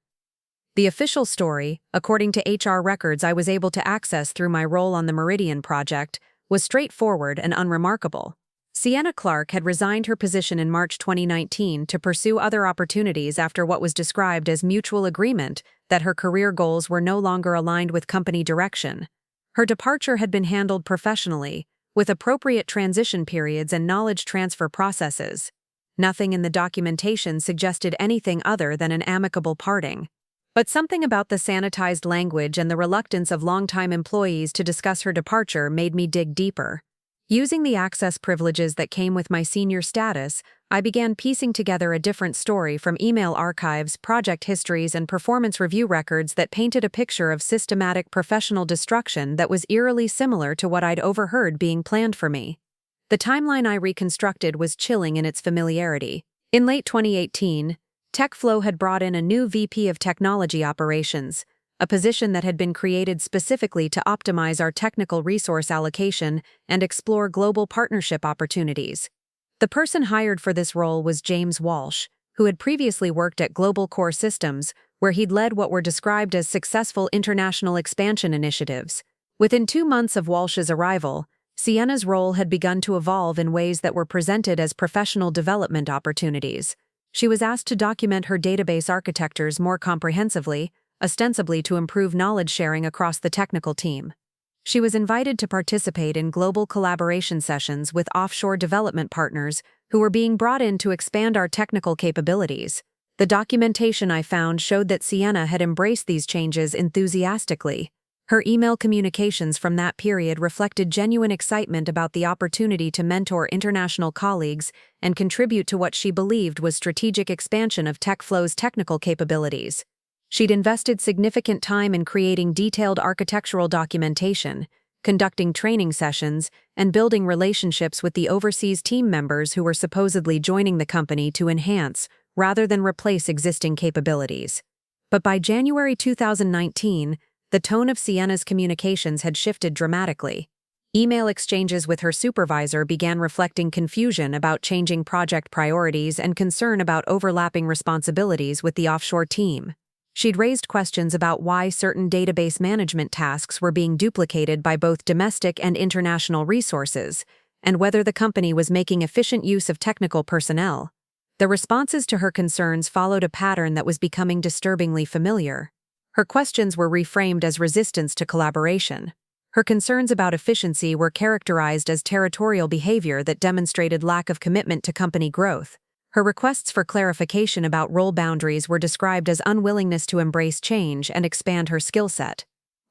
The official story, according to HR records I was able to access through my role on the Meridian project, was straightforward and unremarkable. Sienna Clark had resigned her position in March 2019 to pursue other opportunities after what was described as mutual agreement that her career goals were no longer aligned with company direction. Her departure had been handled professionally, with appropriate transition periods and knowledge transfer processes. Nothing in the documentation suggested anything other than an amicable parting. But something about the sanitized language and the reluctance of longtime employees to discuss her departure made me dig deeper. Using the access privileges that came with my senior status, I began piecing together a different story from email archives, project histories, and performance review records that painted a picture of systematic professional destruction that was eerily similar to what I'd overheard being planned for me. The timeline I reconstructed was chilling in its familiarity. In late 2018, TechFlow had brought in a new VP of Technology Operations, a position that had been created specifically to optimize our technical resource allocation and explore global partnership opportunities. The person hired for this role was James Walsh, who had previously worked at Global Core Systems, where he'd led what were described as successful international expansion initiatives. Within 2 months of Walsh's arrival, Sienna's role had begun to evolve in ways that were presented as professional development opportunities. She was asked to document her database architectures more comprehensively, ostensibly to improve knowledge sharing across the technical team. She was invited to participate in global collaboration sessions with offshore development partners who were being brought in to expand our technical capabilities. The documentation I found showed that Sienna had embraced these changes enthusiastically. Her email communications from that period reflected genuine excitement about the opportunity to mentor international colleagues and contribute to what she believed was strategic expansion of TechFlow's technical capabilities. She'd invested significant time in creating detailed architectural documentation, conducting training sessions, and building relationships with the overseas team members who were supposedly joining the company to enhance, rather than replace existing capabilities. But by January 2019, the tone of Sienna's communications had shifted dramatically. Email exchanges with her supervisor began reflecting confusion about changing project priorities and concern about overlapping responsibilities with the offshore team. She'd raised questions about why certain database management tasks were being duplicated by both domestic and international resources, and whether the company was making efficient use of technical personnel. The responses to her concerns followed a pattern that was becoming disturbingly familiar. Her questions were reframed as resistance to collaboration. Her concerns about efficiency were characterized as territorial behavior that demonstrated lack of commitment to company growth. Her requests for clarification about role boundaries were described as unwillingness to embrace change and expand her skill set.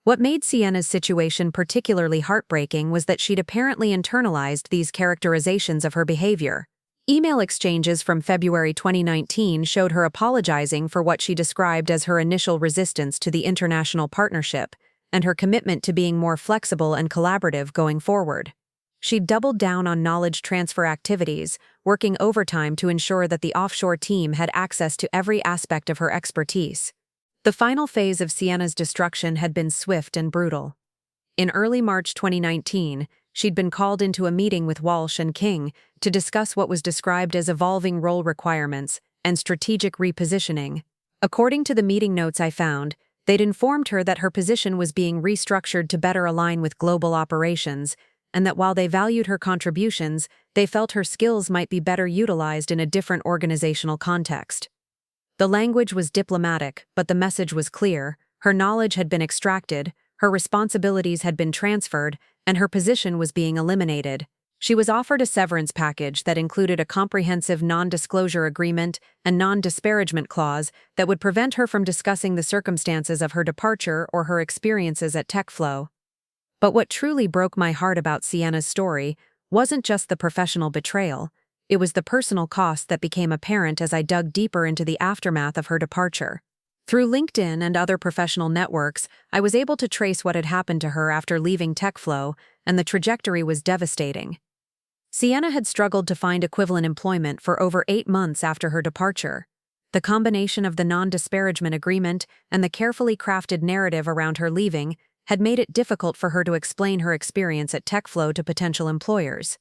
What made Sienna's situation particularly heartbreaking was that she'd apparently internalized these characterizations of her behavior. Email exchanges from February 2019 showed her apologizing for what she described as her initial resistance to the international partnership, and her commitment to being more flexible and collaborative going forward. She doubled down on knowledge transfer activities, working overtime to ensure that the offshore team had access to every aspect of her expertise. The final phase of Sienna's destruction had been swift and brutal. In early March 2019, she'd been called into a meeting with Walsh and King to discuss what was described as evolving role requirements and strategic repositioning. According to the meeting notes I found, they'd informed her that her position was being restructured to better align with global operations, and that while they valued her contributions, they felt her skills might be better utilized in a different organizational context. The language was diplomatic, but the message was clear. Her knowledge had been extracted, her responsibilities had been transferred, and her position was being eliminated. She was offered a severance package that included a comprehensive non-disclosure agreement and non-disparagement clause that would prevent her from discussing the circumstances of her departure or her experiences at TechFlow. But what truly broke my heart about Sienna's story wasn't just the professional betrayal, it was the personal cost that became apparent as I dug deeper into the aftermath of her departure. Through LinkedIn and other professional networks, I was able to trace what had happened to her after leaving TechFlow, and the trajectory was devastating. Sienna had struggled to find equivalent employment for over 8 months after her departure. The combination of the non-disparagement agreement and the carefully crafted narrative around her leaving had made it difficult for her to explain her experience at TechFlow to potential employers.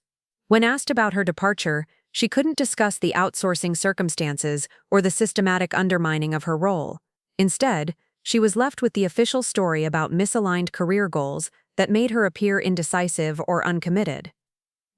When asked about her departure, she couldn't discuss the outsourcing circumstances or the systematic undermining of her role. Instead, she was left with the official story about misaligned career goals that made her appear indecisive or uncommitted.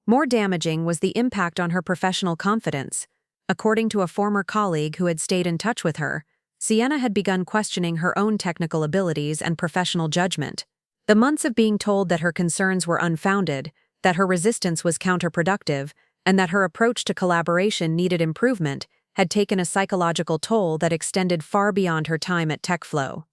More damaging was the impact on her professional confidence. According to a former colleague who had stayed in touch with her, Sienna had begun questioning her own technical abilities and professional judgment. The months of being told that her concerns were unfounded, that her resistance was counterproductive, and that her approach to collaboration needed improvement had taken a psychological toll that extended far beyond her time at TechFlow.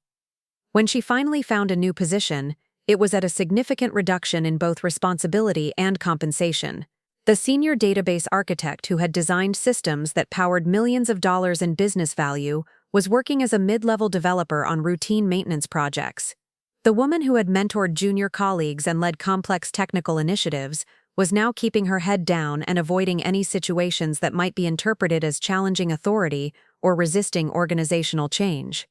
When she finally found a new position, it was at a significant reduction in both responsibility and compensation. The senior database architect who had designed systems that powered millions of dollars in business value was working as a mid-level developer on routine maintenance projects. The woman who had mentored junior colleagues and led complex technical initiatives was now keeping her head down and avoiding any situations that might be interpreted as challenging authority or resisting organizational change.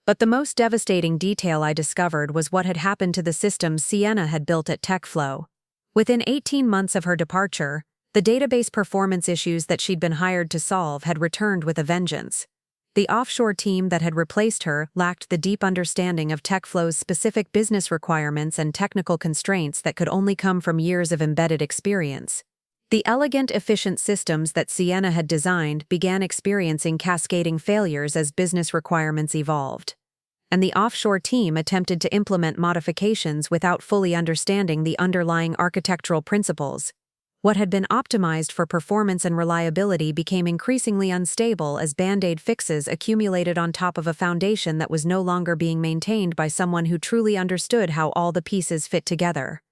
But the most devastating detail I discovered was what had happened to the systems Sienna had built at TechFlow. Within 18 months of her departure, the database performance issues that she'd been hired to solve had returned with a vengeance. The offshore team that had replaced her lacked the deep understanding of TechFlow's specific business requirements and technical constraints that could only come from years of embedded experience. The elegant, efficient systems that Sienna had designed began experiencing cascading failures as business requirements evolved. And the offshore team attempted to implement modifications without fully understanding the underlying architectural principles. What had been optimized for performance and reliability became increasingly unstable as band-aid fixes accumulated on top of a foundation that was no longer being maintained by someone who truly understood how all the pieces fit together.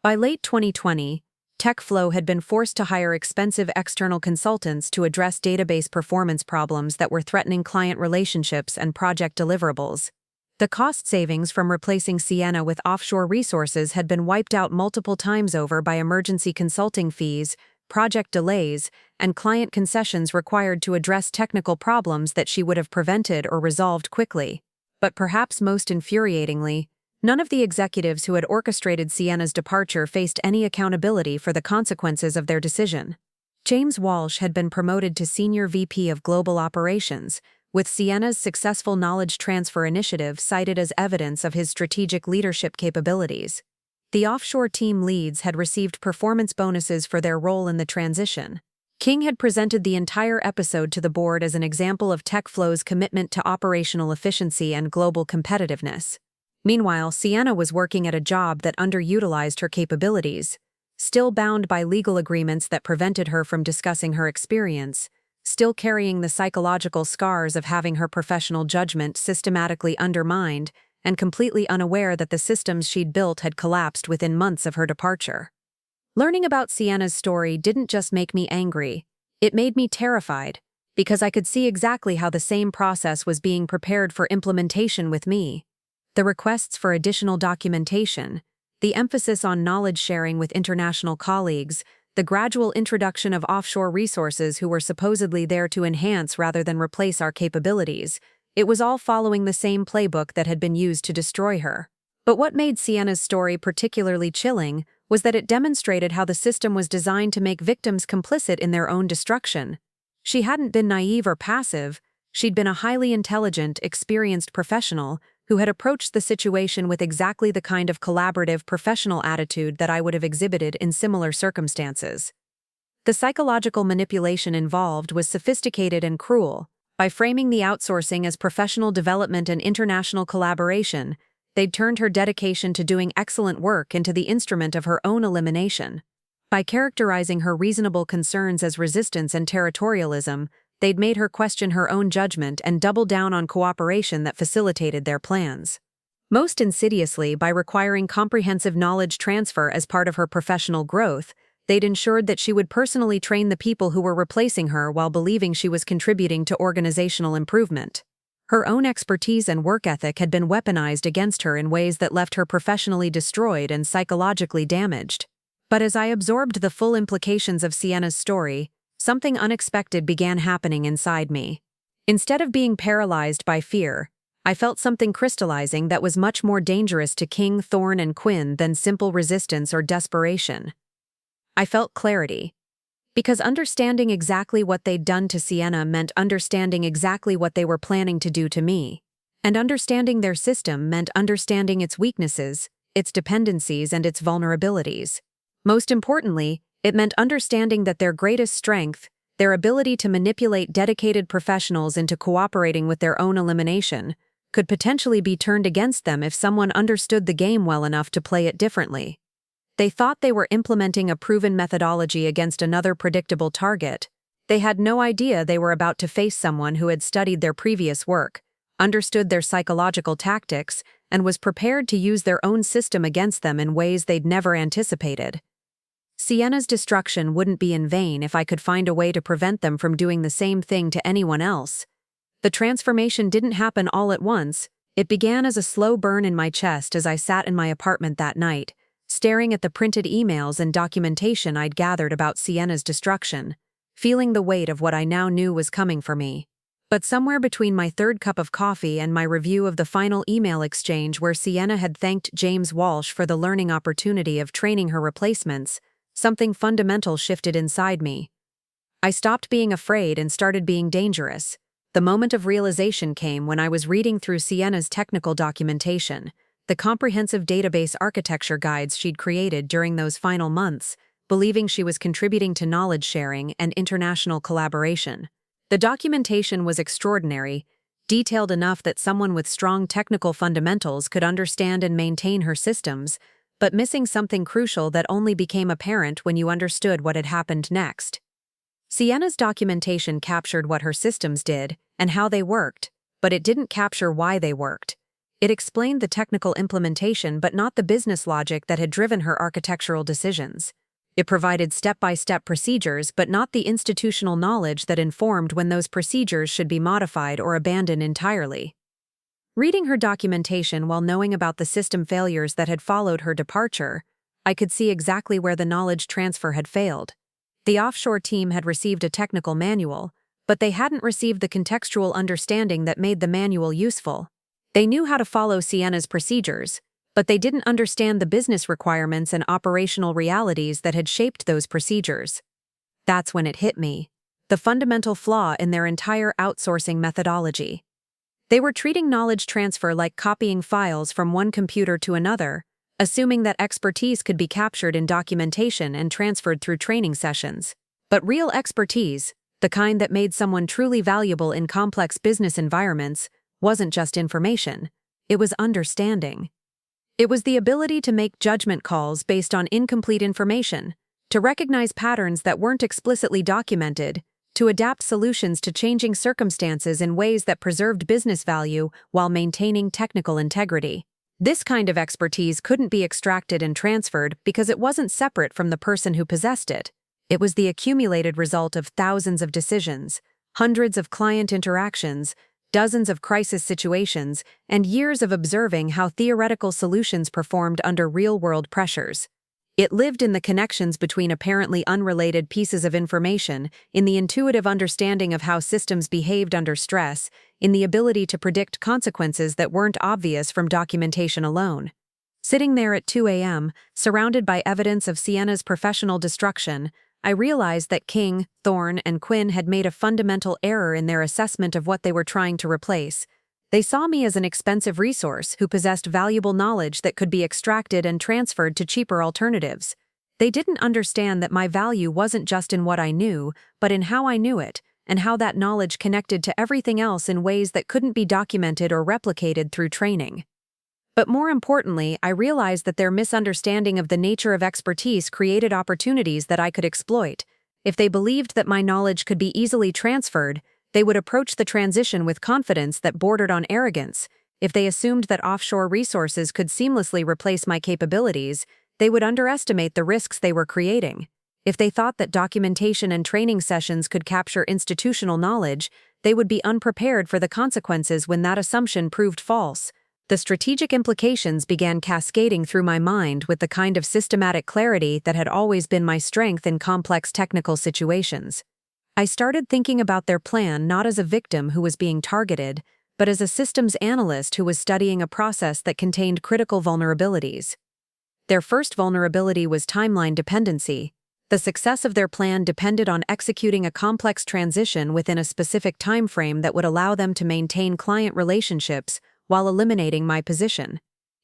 By late 2020, TechFlow had been forced to hire expensive external consultants to address database performance problems that were threatening client relationships and project deliverables. The cost savings from replacing Sienna with offshore resources had been wiped out multiple times over by emergency consulting fees, project delays, and client concessions required to address technical problems that she would have prevented or resolved quickly. But perhaps most infuriatingly, None of the executives who had orchestrated Sienna's departure faced any accountability for the consequences of their decision. James Walsh had been promoted to Senior VP of Global Operations, with Sienna's successful knowledge transfer initiative cited as evidence of his strategic leadership capabilities. The offshore team leads had received performance bonuses for their role in the transition. King had presented the entire episode to the board as an example of TechFlow's commitment to operational efficiency and global competitiveness. Meanwhile, Sienna was working at a job that underutilized her capabilities, still bound by legal agreements that prevented her from discussing her experience, still carrying the psychological scars of having her professional judgment systematically undermined, and completely unaware that the systems she'd built had collapsed within months of her departure. Learning about Sienna's story didn't just make me angry, it made me terrified, because I could see exactly how the same process was being prepared for implementation with me. The requests for additional documentation, the emphasis on knowledge sharing with international colleagues, the gradual introduction of offshore resources who were supposedly there to enhance rather than replace our capabilities, it was all following the same playbook that had been used to destroy her. But what made Sienna's story particularly chilling was that it demonstrated how the system was designed to make victims complicit in their own destruction. She hadn't been naive or passive, she'd been a highly intelligent, experienced professional who had approached the situation with exactly the kind of collaborative, professional attitude that I would have exhibited in similar circumstances. The psychological manipulation involved was sophisticated and cruel. By framing the outsourcing as professional development and international collaboration, they'd turned her dedication to doing excellent work into the instrument of her own elimination. By characterizing her reasonable concerns as resistance and territorialism, they'd made her question her own judgment and double down on cooperation that facilitated their plans. Most insidiously, by requiring comprehensive knowledge transfer as part of her professional growth, they'd ensured that she would personally train the people who were replacing her while believing she was contributing to organizational improvement. Her own expertise and work ethic had been weaponized against her in ways that left her professionally destroyed and psychologically damaged. But as I absorbed the full implications of Sienna's story, something unexpected began happening inside me. Instead of being paralyzed by fear, I felt something crystallizing that was much more dangerous to King, Thorne, and Quinn than simple resistance or desperation. I felt clarity. Because understanding exactly what they'd done to Sienna meant understanding exactly what they were planning to do to me. And understanding their system meant understanding its weaknesses, its dependencies, and its vulnerabilities. Most importantly, it meant understanding that their greatest strength, their ability to manipulate dedicated professionals into cooperating with their own elimination, could potentially be turned against them if someone understood the game well enough to play it differently. They thought they were implementing a proven methodology against another predictable target. They had no idea they were about to face someone who had studied their previous work, understood their psychological tactics, and was prepared to use their own system against them in ways they'd never anticipated. Sienna's destruction wouldn't be in vain if I could find a way to prevent them from doing the same thing to anyone else. The transformation didn't happen all at once. It began as a slow burn in my chest as I sat in my apartment that night, staring at the printed emails and documentation I'd gathered about Sienna's destruction, feeling the weight of what I now knew was coming for me. But somewhere between my third cup of coffee and my review of the final email exchange where Sienna had thanked James Walsh for the learning opportunity of training her replacements, something fundamental shifted inside me. I stopped being afraid and started being dangerous. The moment of realization came when I was reading through Sienna's technical documentation, the comprehensive database architecture guides she'd created during those final months, believing she was contributing to knowledge sharing and international collaboration. The documentation was extraordinary, detailed enough that someone with strong technical fundamentals could understand and maintain her systems, but missing something crucial that only became apparent when you understood what had happened next. Sienna's documentation captured what her systems did and how they worked, but it didn't capture why they worked. It explained the technical implementation but not the business logic that had driven her architectural decisions. It provided step-by-step procedures but not the institutional knowledge that informed when those procedures should be modified or abandoned entirely. Reading her documentation while knowing about the system failures that had followed her departure, I could see exactly where the knowledge transfer had failed. The offshore team had received a technical manual, but they hadn't received the contextual understanding that made the manual useful. They knew how to follow Sienna's procedures, But they didn't understand the business requirements and operational realities that had shaped those procedures. That's when it hit me. The fundamental flaw in their entire outsourcing methodology. They were treating knowledge transfer like copying files from one computer to another, assuming that expertise could be captured in documentation and transferred through training sessions. But real expertise, the kind that made someone truly valuable in complex business environments, wasn't just information. It was understanding. It was the ability to make judgment calls based on incomplete information, to recognize patterns that weren't explicitly documented, to adapt solutions to changing circumstances in ways that preserved business value while maintaining technical integrity. This kind of expertise couldn't be extracted and transferred because it wasn't separate from the person who possessed it. It was the accumulated result of thousands of decisions, hundreds of client interactions, dozens of crisis situations, and years of observing how theoretical solutions performed under real-world pressures. It lived in the connections between apparently unrelated pieces of information, in the intuitive understanding of how systems behaved under stress, in the ability to predict consequences that weren't obvious from documentation alone. Sitting there at 2 a.m., surrounded by evidence of Sienna's professional destruction, I realized that King, Thorne, and Quinn had made a fundamental error in their assessment of what they were trying to replace. They saw me as an expensive resource who possessed valuable knowledge that could be extracted and transferred to cheaper alternatives. They didn't understand that my value wasn't just in what I knew, but in how I knew it, and how that knowledge connected to everything else in ways that couldn't be documented or replicated through training. But more importantly, I realized that their misunderstanding of the nature of expertise created opportunities that I could exploit. If they believed that my knowledge could be easily transferred, they would approach the transition with confidence that bordered on arrogance. If they assumed that offshore resources could seamlessly replace my capabilities, they would underestimate the risks they were creating. If they thought that documentation and training sessions could capture institutional knowledge, they would be unprepared for the consequences when that assumption proved false. The strategic implications began cascading through my mind with the kind of systematic clarity that had always been my strength in complex technical situations. I started thinking about their plan not as a victim who was being targeted, but as a systems analyst who was studying a process that contained critical vulnerabilities. Their first vulnerability was timeline dependency. The success of their plan depended on executing a complex transition within a specific time frame that would allow them to maintain client relationships while eliminating my position.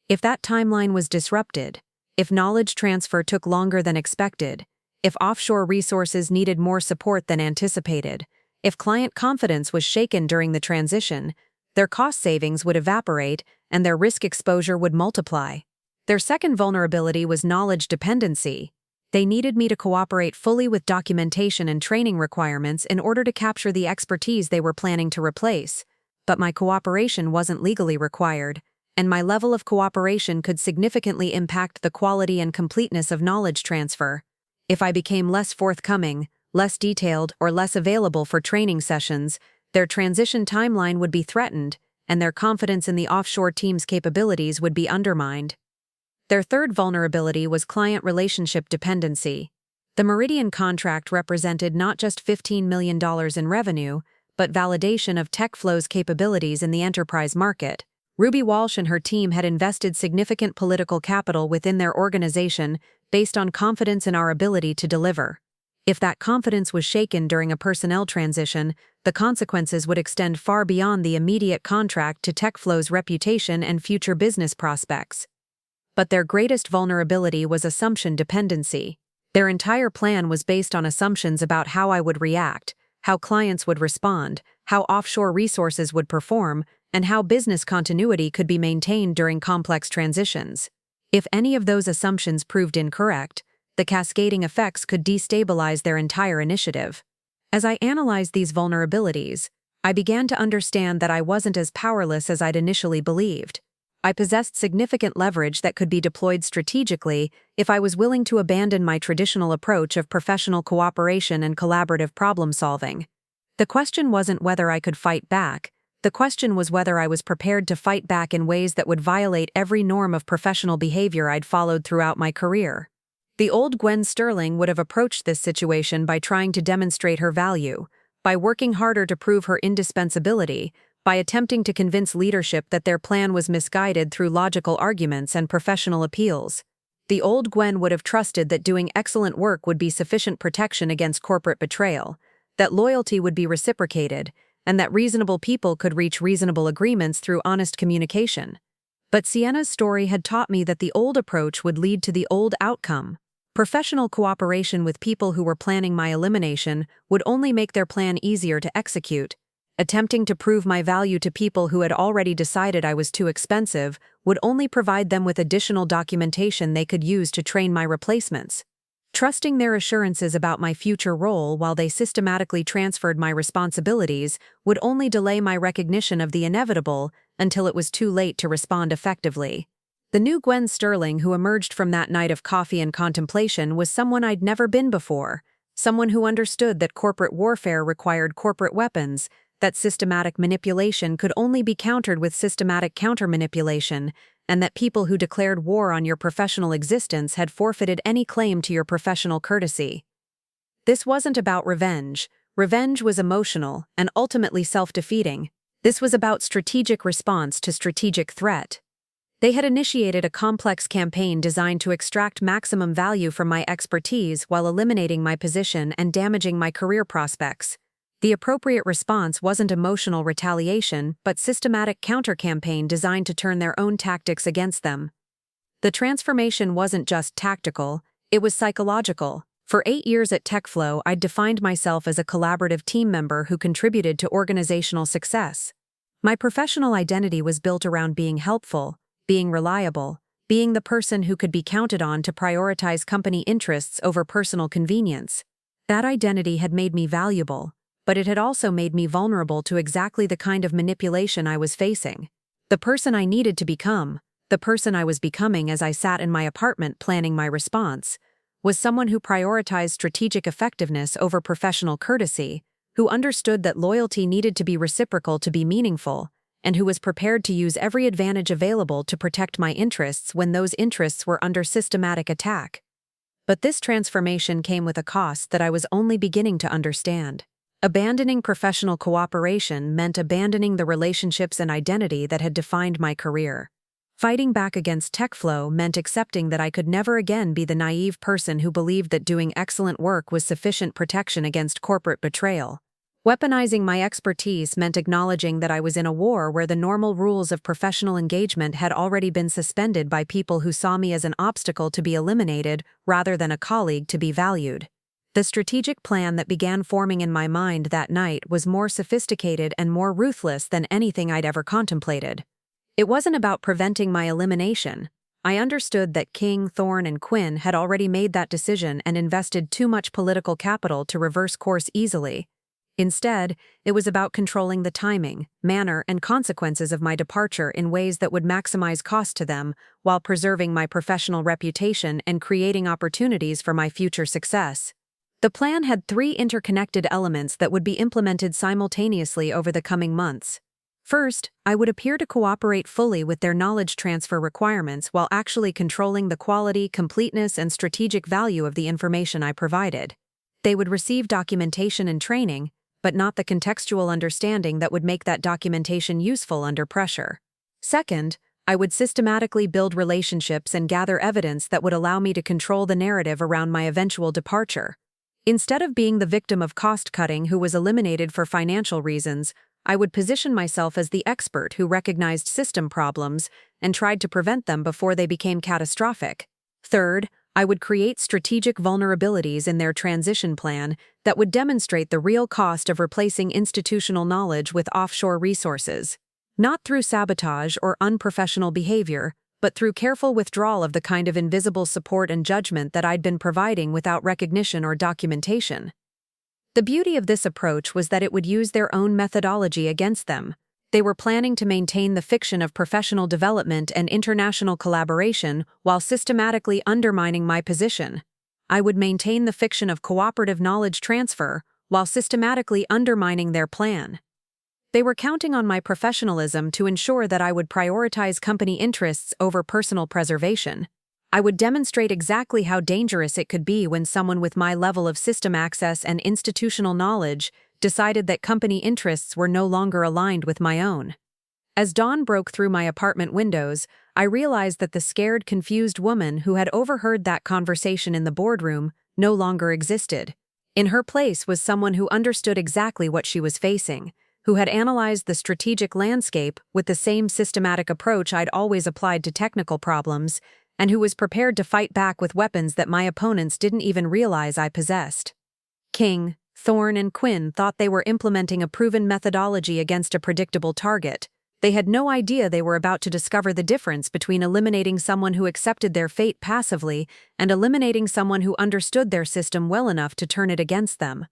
If that timeline was disrupted, if knowledge transfer took longer than expected, if offshore resources needed more support than anticipated, if client confidence was shaken during the transition, their cost savings would evaporate and their risk exposure would multiply. Their second vulnerability was knowledge dependency. They needed me to cooperate fully with documentation and training requirements in order to capture the expertise they were planning to replace. But my cooperation wasn't legally required, and my level of cooperation could significantly impact the quality and completeness of knowledge transfer. If I became less forthcoming, less detailed, or less available for training sessions, their transition timeline would be threatened, and their confidence in the offshore team's capabilities would be undermined. Their third vulnerability was client relationship dependency. The Meridian contract represented not just $15 million in revenue, but validation of TechFlow's capabilities in the enterprise market. Ruby Walsh and her team had invested significant political capital within their organization based on confidence in our ability to deliver. If that confidence was shaken during a personnel transition, the consequences would extend far beyond the immediate contract to TechFlow's reputation and future business prospects. But their greatest vulnerability was assumption dependency. Their entire plan was based on assumptions about how I would react, how clients would respond, how offshore resources would perform, and how business continuity could be maintained during complex transitions. If any of those assumptions proved incorrect, the cascading effects could destabilize their entire initiative. As I analyzed these vulnerabilities, I began to understand that I wasn't as powerless as I'd initially believed. I possessed significant leverage that could be deployed strategically if I was willing to abandon my traditional approach of professional cooperation and collaborative problem-solving. The question wasn't whether I could fight back. The question was whether I was prepared to fight back in ways that would violate every norm of professional behavior I'd followed throughout my career. The old Gwen Sterling would have approached this situation by trying to demonstrate her value, by working harder to prove her indispensability, by attempting to convince leadership that their plan was misguided through logical arguments and professional appeals. The old Gwen would have trusted that doing excellent work would be sufficient protection against corporate betrayal, that loyalty would be reciprocated, and that reasonable people could reach reasonable agreements through honest communication. But Sienna's story had taught me that the old approach would lead to the old outcome. Professional cooperation with people who were planning my elimination would only make their plan easier to execute. Attempting to prove my value to people who had already decided I was too expensive would only provide them with additional documentation they could use to train my replacements. Trusting their assurances about my future role while they systematically transferred my responsibilities would only delay my recognition of the inevitable until it was too late to respond effectively. The new Gwen Sterling who emerged from that night of coffee and contemplation was someone I'd never been before, someone who understood that corporate warfare required corporate weapons, that systematic manipulation could only be countered with systematic counter-manipulation, and that people who declared war on your professional existence had forfeited any claim to your professional courtesy. This wasn't about revenge. Revenge was emotional and ultimately self-defeating. This was about strategic response to strategic threat. They had initiated a complex campaign designed to extract maximum value from my expertise while eliminating my position and damaging my career prospects. The appropriate response wasn't emotional retaliation, but systematic counter-campaign designed to turn their own tactics against them. The transformation wasn't just tactical, it was psychological. For 8 years at TechFlow, I'd defined myself as a collaborative team member who contributed to organizational success. My professional identity was built around being helpful, being reliable, being the person who could be counted on to prioritize company interests over personal convenience. That identity had made me valuable, but it had also made me vulnerable to exactly the kind of manipulation I was facing. The person I needed to become, the person I was becoming as I sat in my apartment planning my response, was someone who prioritized strategic effectiveness over professional courtesy, who understood that loyalty needed to be reciprocal to be meaningful, and who was prepared to use every advantage available to protect my interests when those interests were under systematic attack. But this transformation came with a cost that I was only beginning to understand. Abandoning professional cooperation meant abandoning the relationships and identity that had defined my career. Fighting back against TechFlow meant accepting that I could never again be the naive person who believed that doing excellent work was sufficient protection against corporate betrayal. Weaponizing my expertise meant acknowledging that I was in a war where the normal rules of professional engagement had already been suspended by people who saw me as an obstacle to be eliminated rather than a colleague to be valued. The strategic plan that began forming in my mind that night was more sophisticated and more ruthless than anything I'd ever contemplated. It wasn't about preventing my elimination. I understood that King, Thorne, and Quinn had already made that decision and invested too much political capital to reverse course easily. Instead, it was about controlling the timing, manner, and consequences of my departure in ways that would maximize cost to them while preserving my professional reputation and creating opportunities for my future success. The plan had 3 interconnected elements that would be implemented simultaneously over the coming months. First, I would appear to cooperate fully with their knowledge transfer requirements while actually controlling the quality, completeness, and strategic value of the information I provided. They would receive documentation and training, but not the contextual understanding that would make that documentation useful under pressure. Second, I would systematically build relationships and gather evidence that would allow me to control the narrative around my eventual departure. Instead of being the victim of cost-cutting who was eliminated for financial reasons, I would position myself as the expert who recognized system problems and tried to prevent them before they became catastrophic. Third, I would create strategic vulnerabilities in their transition plan that would demonstrate the real cost of replacing institutional knowledge with offshore resources. Not through sabotage or unprofessional behavior, but through careful withdrawal of the kind of invisible support and judgment that I'd been providing without recognition or documentation. The beauty of this approach was that it would use their own methodology against them. They were planning to maintain the fiction of professional development and international collaboration while systematically undermining my position. I would maintain the fiction of cooperative knowledge transfer while systematically undermining their plan. They were counting on my professionalism to ensure that I would prioritize company interests over personal preservation. I would demonstrate exactly how dangerous it could be when someone with my level of system access and institutional knowledge decided that company interests were no longer aligned with my own. As dawn broke through my apartment windows, I realized that the scared, confused woman who had overheard that conversation in the boardroom no longer existed. In her place was someone who understood exactly what she was facing, who had analyzed the strategic landscape with the same systematic approach I'd always applied to technical problems, and who was prepared to fight back with weapons that my opponents didn't even realize I possessed. King, Thorne, and Quinn thought they were implementing a proven methodology against a predictable target. They had no idea they were about to discover the difference between eliminating someone who accepted their fate passively and eliminating someone who understood their system well enough to turn it against them.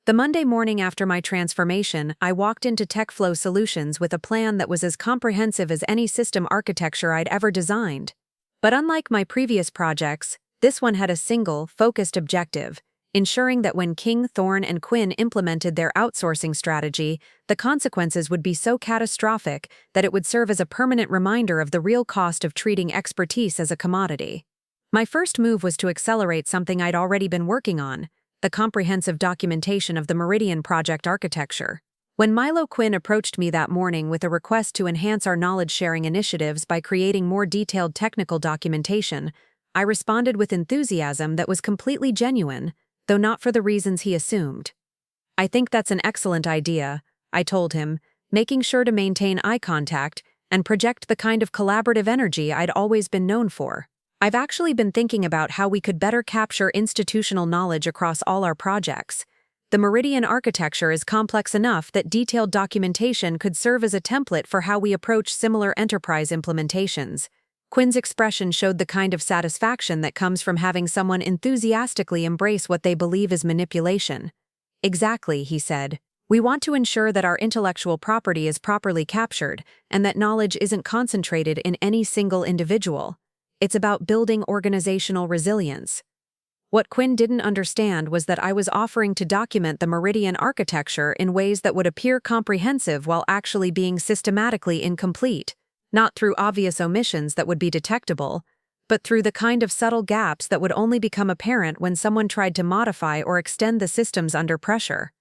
The Monday morning after my transformation, I walked into TechFlow Solutions with a plan that was as comprehensive as any system architecture I'd ever designed. But unlike my previous projects, this one had a single, focused objective: ensuring that when King, Thorne, and Quinn implemented their outsourcing strategy, the consequences would be so catastrophic that it would serve as a permanent reminder of the real cost of treating expertise as a commodity. My first move was to accelerate something I'd already been working on: the comprehensive documentation of the Meridian project architecture. When Milo Quinn approached me that morning with a request to enhance our knowledge-sharing initiatives by creating more detailed technical documentation, I responded with enthusiasm that was completely genuine, though not for the reasons he assumed. "I think that's an excellent idea," I told him, making sure to maintain eye contact and project the kind of collaborative energy I'd always been known for. "I've actually been thinking about how we could better capture institutional knowledge across all our projects. The Meridian architecture is complex enough that detailed documentation could serve as a template for how we approach similar enterprise implementations." Quinn's expression showed the kind of satisfaction that comes from having someone enthusiastically embrace what they believe is manipulation. "Exactly," he said. "We want to ensure that our intellectual property is properly captured and that knowledge isn't concentrated in any single individual. It's about building organizational resilience." What Quinn didn't understand was that I was offering to document the Meridian architecture in ways that would appear comprehensive while actually being systematically incomplete, not through obvious omissions that would be detectable, but through the kind of subtle gaps that would only become apparent when someone tried to modify or extend the systems under pressure.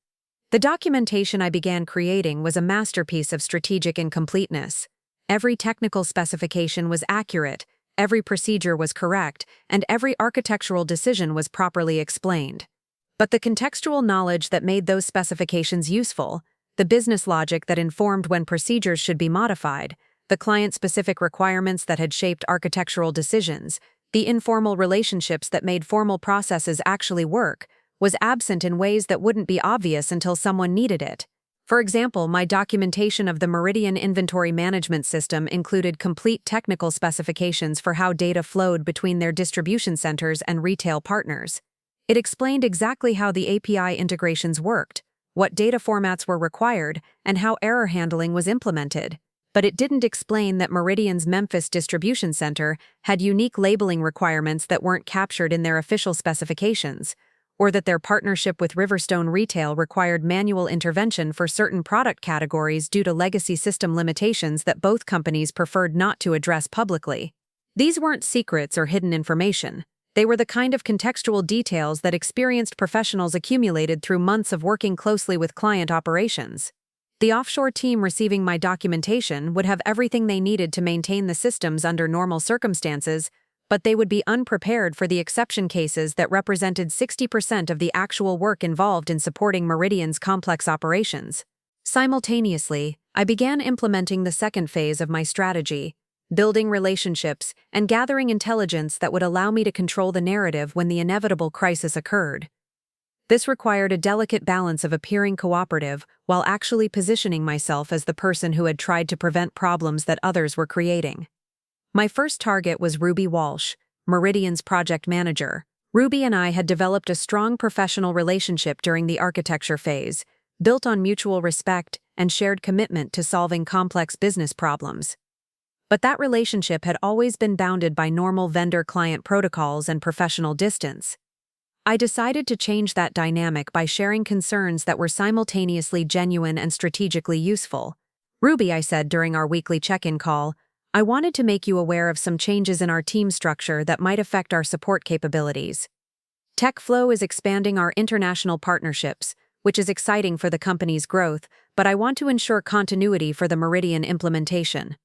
The documentation I began creating was a masterpiece of strategic incompleteness. Every technical specification was accurate, every procedure was correct, and every architectural decision was properly explained. But the contextual knowledge that made those specifications useful, the business logic that informed when procedures should be modified, the client-specific requirements that had shaped architectural decisions, the informal relationships that made formal processes actually work, was absent in ways that wouldn't be obvious until someone needed it. For example, my documentation of the Meridian inventory management system included complete technical specifications for how data flowed between their distribution centers and retail partners. It explained exactly how the API integrations worked, what data formats were required, and how error handling was implemented. But it didn't explain that Meridian's Memphis distribution center had unique labeling requirements that weren't captured in their official specifications, or that their partnership with Riverstone Retail required manual intervention for certain product categories due to legacy system limitations that both companies preferred not to address publicly. These weren't secrets or hidden information. They were the kind of contextual details that experienced professionals accumulated through months of working closely with client operations. The offshore team receiving my documentation would have everything they needed to maintain the systems under normal circumstances, but they would be unprepared for the exception cases that represented 60% of the actual work involved in supporting Meridian's complex operations. Simultaneously, I began implementing the second phase of my strategy: building relationships and gathering intelligence that would allow me to control the narrative when the inevitable crisis occurred. This required a delicate balance of appearing cooperative while actually positioning myself as the person who had tried to prevent problems that others were creating. My first target was Ruby Walsh, Meridian's project manager. Ruby and I had developed a strong professional relationship during the architecture phase, built on mutual respect and shared commitment to solving complex business problems. But that relationship had always been bounded by normal vendor-client protocols and professional distance. I decided to change that dynamic by sharing concerns that were simultaneously genuine and strategically useful. "Ruby," I said during our weekly check-in call, "I wanted to make you aware of some changes in our team structure that might affect our support capabilities. TechFlow is expanding our international partnerships, which is exciting for the company's growth, but I want to ensure continuity for the Meridian implementation.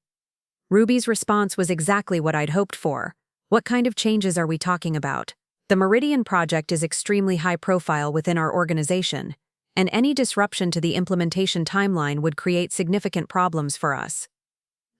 Ruby's response was exactly what I'd hoped for. What kind of changes are we talking about? The Meridian project is extremely high profile within our organization, and any disruption to the implementation timeline would create significant problems for us.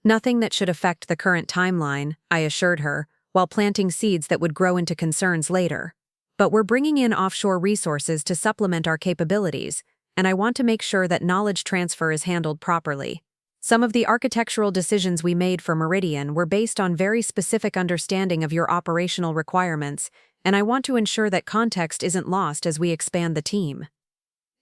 Nothing that should affect the current timeline, I assured her, while planting seeds that would grow into concerns later. But we're bringing in offshore resources to supplement our capabilities, and I want to make sure that knowledge transfer is handled properly. Some of the architectural decisions we made for Meridian were based on very specific understanding of your operational requirements, and I want to ensure that context isn't lost as we expand the team.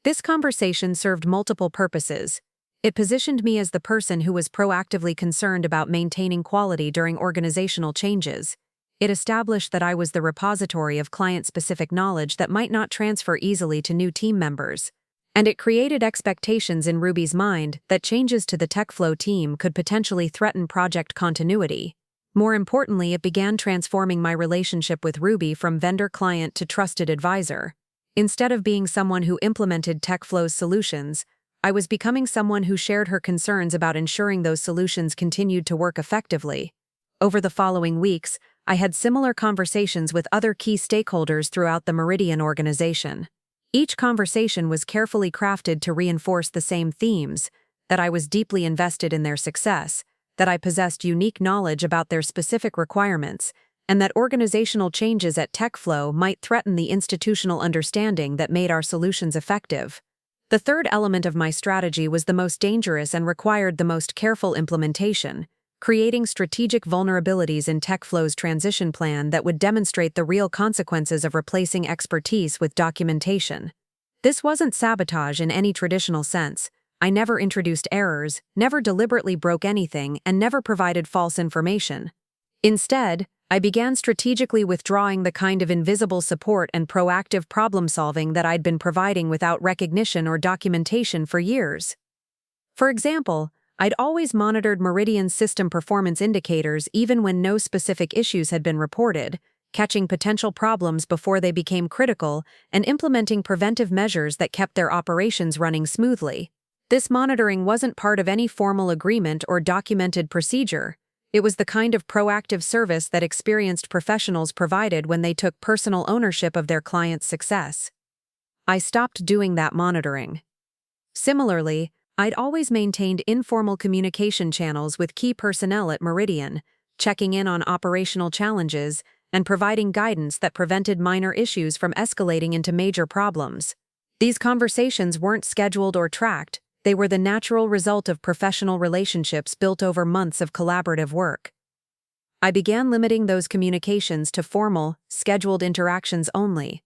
This conversation served multiple purposes. It positioned me as the person who was proactively concerned about maintaining quality during organizational changes. It established that I was the repository of client-specific knowledge that might not transfer easily to new team members. And it created expectations in Ruby's mind that changes to the TechFlow team could potentially threaten project continuity. More importantly, it began transforming my relationship with Ruby from vendor-client to trusted advisor. Instead of being someone who implemented TechFlow's solutions, I was becoming someone who shared her concerns about ensuring those solutions continued to work effectively. Over the following weeks, I had similar conversations with other key stakeholders throughout the Meridian organization. Each conversation was carefully crafted to reinforce the same themes: that I was deeply invested in their success, that I possessed unique knowledge about their specific requirements, and that organizational changes at TechFlow might threaten the institutional understanding that made our solutions effective. The third element of my strategy was the most dangerous and required the most careful implementation: creating strategic vulnerabilities in TechFlow's transition plan that would demonstrate the real consequences of replacing expertise with documentation. This wasn't sabotage in any traditional sense. I never introduced errors, never deliberately broke anything, and never provided false information. Instead, I began strategically withdrawing the kind of invisible support and proactive problem-solving that I'd been providing without recognition or documentation for years. For example, I'd always monitored Meridian's system performance indicators even when no specific issues had been reported, catching potential problems before they became critical, and implementing preventive measures that kept their operations running smoothly. This monitoring wasn't part of any formal agreement or documented procedure. It was the kind of proactive service that experienced professionals provided when they took personal ownership of their client's success. I stopped doing that monitoring. Similarly, I'd always maintained informal communication channels with key personnel at Meridian, checking in on operational challenges and providing guidance that prevented minor issues from escalating into major problems. These conversations weren't scheduled or tracked. They were the natural result of professional relationships built over months of collaborative work. I began limiting those communications to formal, scheduled interactions only.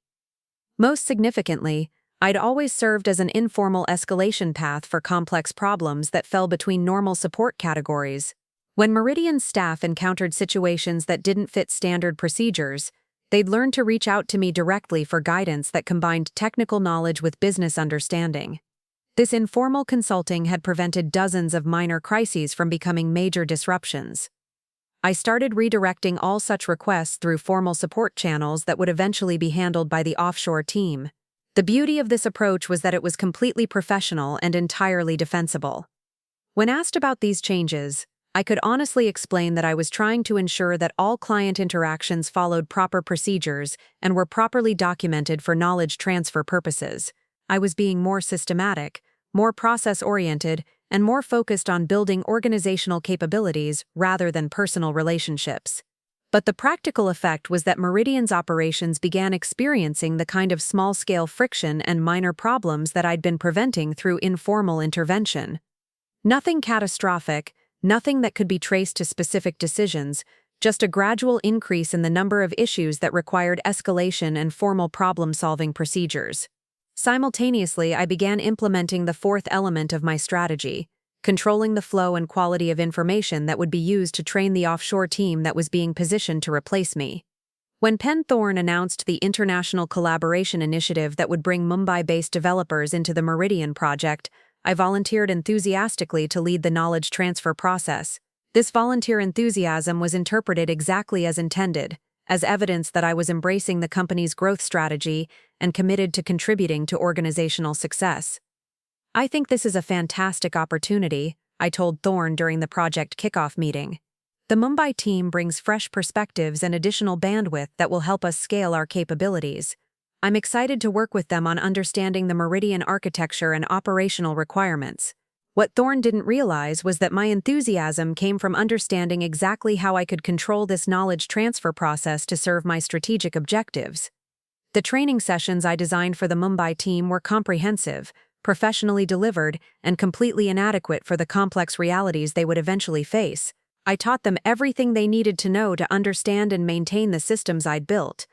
Most significantly, I'd always served as an informal escalation path for complex problems that fell between normal support categories. When Meridian's staff encountered situations that didn't fit standard procedures, they'd learn to reach out to me directly for guidance that combined technical knowledge with business understanding. This informal consulting had prevented dozens of minor crises from becoming major disruptions. I started redirecting all such requests through formal support channels that would eventually be handled by the offshore team. The beauty of this approach was that it was completely professional and entirely defensible. When asked about these changes, I could honestly explain that I was trying to ensure that all client interactions followed proper procedures and were properly documented for knowledge transfer purposes. I was being more systematic, more process-oriented, and more focused on building organizational capabilities rather than personal relationships. But the practical effect was that Meridian's operations began experiencing the kind of small-scale friction and minor problems that I'd been preventing through informal intervention. Nothing catastrophic, nothing that could be traced to specific decisions, just a gradual increase in the number of issues that required escalation and formal problem-solving procedures. Simultaneously, I began implementing the fourth element of my strategy: controlling the flow and quality of information that would be used to train the offshore team that was being positioned to replace me. When Thorne announced the international collaboration initiative that would bring Mumbai-based developers into the Meridian project, I volunteered enthusiastically to lead the knowledge transfer process. This volunteer enthusiasm was interpreted exactly as intended, as evidence that I was embracing the company's growth strategy and committed to contributing to organizational success. "I think this is a fantastic opportunity," I told Thorne during the project kickoff meeting. "The Mumbai team brings fresh perspectives and additional bandwidth that will help us scale our capabilities. I'm excited to work with them on understanding the Meridian architecture and operational requirements." What Thorne didn't realize was that my enthusiasm came from understanding exactly how I could control this knowledge transfer process to serve my strategic objectives. The training sessions I designed for the Mumbai team were comprehensive, professionally delivered, and completely inadequate for the complex realities they would eventually face. I taught them everything they needed to know to understand and maintain the systems I'd built,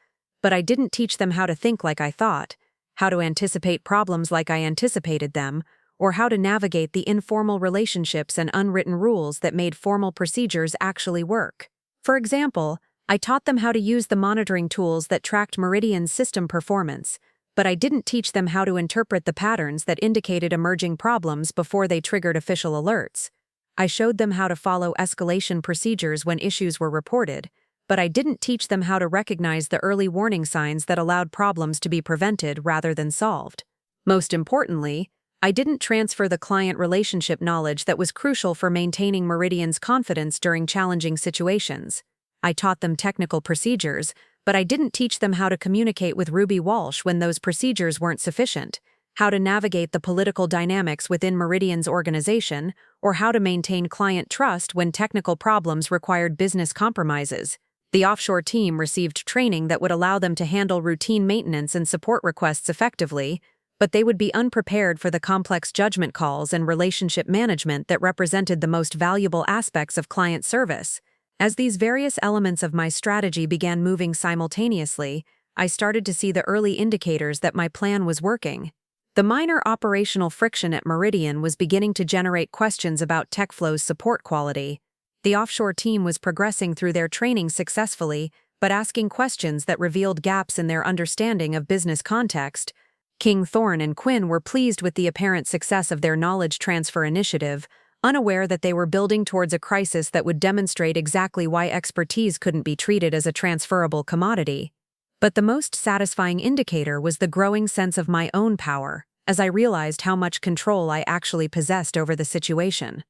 but I didn't teach them how to think like I thought, how to anticipate problems like I anticipated them, or how to navigate the informal relationships and unwritten rules that made formal procedures actually work. For example, I taught them how to use the monitoring tools that tracked Meridian's system performance, but I didn't teach them how to interpret the patterns that indicated emerging problems before they triggered official alerts. I showed them how to follow escalation procedures when issues were reported, but I didn't teach them how to recognize the early warning signs that allowed problems to be prevented rather than solved. Most importantly, I didn't transfer the client relationship knowledge that was crucial for maintaining Meridian's confidence during challenging situations. I taught them technical procedures, but I didn't teach them how to communicate with Ruby Walsh when those procedures weren't sufficient, how to navigate the political dynamics within Meridian's organization, or how to maintain client trust when technical problems required business compromises. The offshore team received training that would allow them to handle routine maintenance and support requests effectively, but they would be unprepared for the complex judgment calls and relationship management that represented the most valuable aspects of client service. As these various elements of my strategy began moving simultaneously, I started to see the early indicators that my plan was working. The minor operational friction at Meridian was beginning to generate questions about TechFlow's support quality. The offshore team was progressing through their training successfully, but asking questions that revealed gaps in their understanding of business context. King, Thorne, and Quinn were pleased with the apparent success of their knowledge transfer initiative, unaware that they were building towards a crisis that would demonstrate exactly why expertise couldn't be treated as a transferable commodity. But the most satisfying indicator was the growing sense of my own power, as I realized how much control I actually possessed over the situation.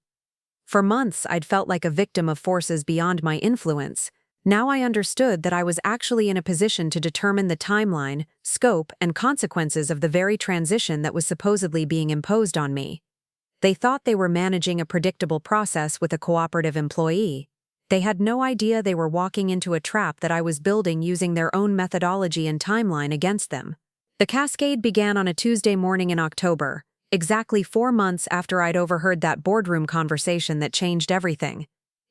For months, I'd felt like a victim of forces beyond my influence. Now I understood that I was actually in a position to determine the timeline, scope, and consequences of the very transition that was supposedly being imposed on me. They thought they were managing a predictable process with a cooperative employee. They had no idea they were walking into a trap that I was building using their own methodology and timeline against them. The cascade began on a Tuesday morning in October, exactly 4 months after I'd overheard that boardroom conversation that changed everything.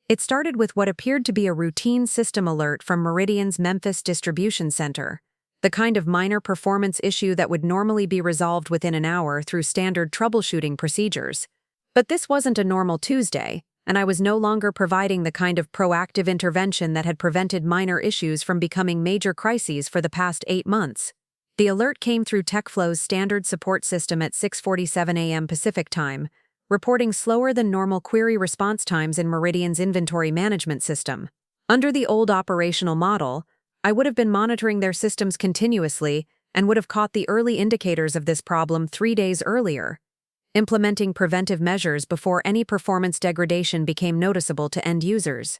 It started with what appeared to be a routine system alert from Meridian's Memphis distribution center, the kind of minor performance issue that would normally be resolved within an hour through standard troubleshooting procedures. But this wasn't a normal Tuesday, and I was no longer providing the kind of proactive intervention that had prevented minor issues from becoming major crises for the past 8 months. The alert came through TechFlow's standard support system at 6:47 a.m. Pacific Time, reporting slower than normal query response times in Meridian's inventory management system. Under the old operational model, I would have been monitoring their systems continuously and would have caught the early indicators of this problem 3 days earlier, implementing preventive measures before any performance degradation became noticeable to end users.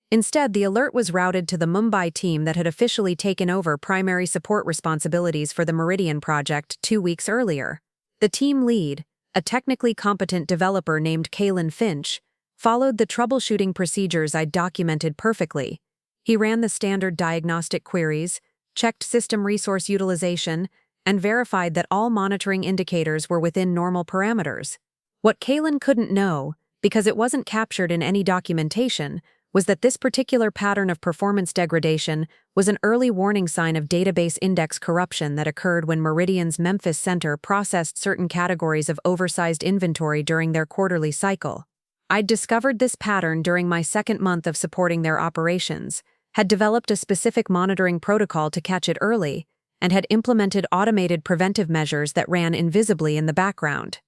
Instead, the alert was routed to the Mumbai team that had officially taken over primary support responsibilities for the Meridian project 2 weeks earlier. The team lead, a technically competent developer named Kaylin Finch, followed the troubleshooting procedures I'd documented perfectly. He ran the standard diagnostic queries, checked system resource utilization, and verified that all monitoring indicators were within normal parameters. What Kaylin couldn't know, because it wasn't captured in any documentation, was that this particular pattern of performance degradation was an early warning sign of database index corruption that occurred when Meridian's Memphis center processed certain categories of oversized inventory during their quarterly cycle. I'd discovered this pattern during my second month of supporting their operations, had developed a specific monitoring protocol to catch it early, and had implemented automated preventive measures that ran invisibly in the background.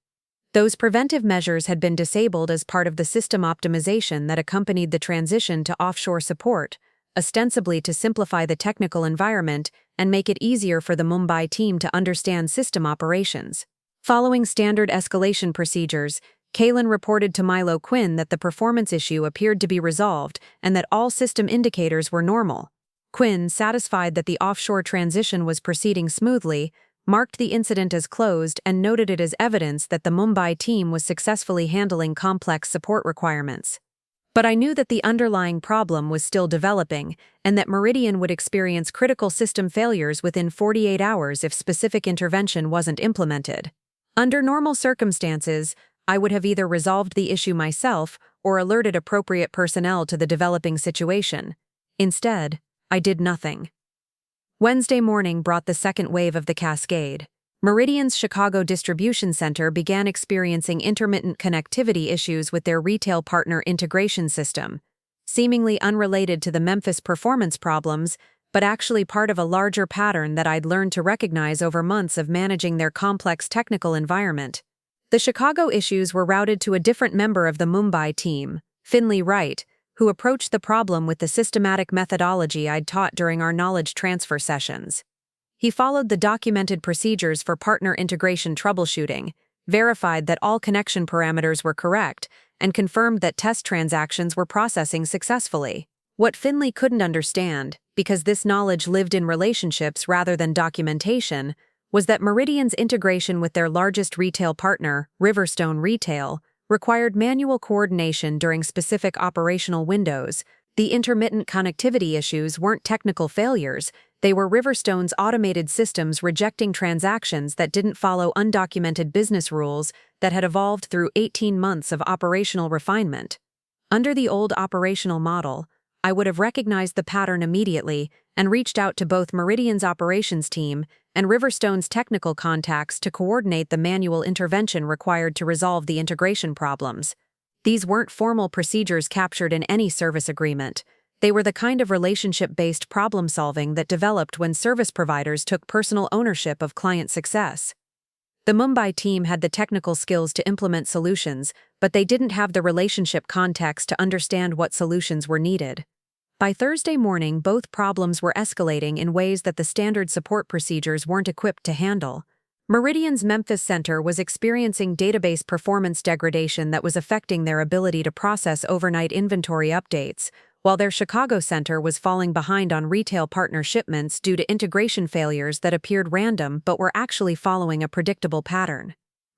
Those preventive measures had been disabled as part of the system optimization that accompanied the transition to offshore support, ostensibly to simplify the technical environment and make it easier for the Mumbai team to understand system operations. Following standard escalation procedures, Kaylin reported to Milo Quinn that the performance issue appeared to be resolved and that all system indicators were normal. Quinn, satisfied that the offshore transition was proceeding smoothly, marked the incident as closed and noted it as evidence that the Mumbai team was successfully handling complex support requirements. But I knew that the underlying problem was still developing and that Meridian would experience critical system failures within 48 hours if specific intervention wasn't implemented. Under normal circumstances, I would have either resolved the issue myself or alerted appropriate personnel to the developing situation. Instead, I did nothing. Wednesday morning brought the second wave of the cascade. Meridian's Chicago distribution center began experiencing intermittent connectivity issues with their retail partner integration system, seemingly unrelated to the Memphis performance problems, but actually part of a larger pattern that I'd learned to recognize over months of managing their complex technical environment. The Chicago issues were routed to a different member of the Mumbai team, Finley Wright, who approached the problem with the systematic methodology I'd taught during our knowledge transfer sessions. He followed the documented procedures for partner integration troubleshooting, verified that all connection parameters were correct, and confirmed that test transactions were processing successfully. What Finley couldn't understand, because this knowledge lived in relationships rather than documentation, was that Meridian's integration with their largest retail partner, Riverstone Retail, required manual coordination during specific operational windows. The intermittent connectivity issues weren't technical failures, they were Riverstone's automated systems rejecting transactions that didn't follow undocumented business rules that had evolved through 18 months of operational refinement. Under the old operational model, I would have recognized the pattern immediately and reached out to both Meridian's operations team and Riverstone's technical contacts to coordinate the manual intervention required to resolve the integration problems. These weren't formal procedures captured in any service agreement. They were the kind of relationship-based problem-solving that developed when service providers took personal ownership of client success. The Mumbai team had the technical skills to implement solutions, but they didn't have the relationship context to understand what solutions were needed. By Thursday morning, both problems were escalating in ways that the standard support procedures weren't equipped to handle. Meridian's Memphis center was experiencing database performance degradation that was affecting their ability to process overnight inventory updates, while their Chicago center was falling behind on retail partner shipments due to integration failures that appeared random but were actually following a predictable pattern.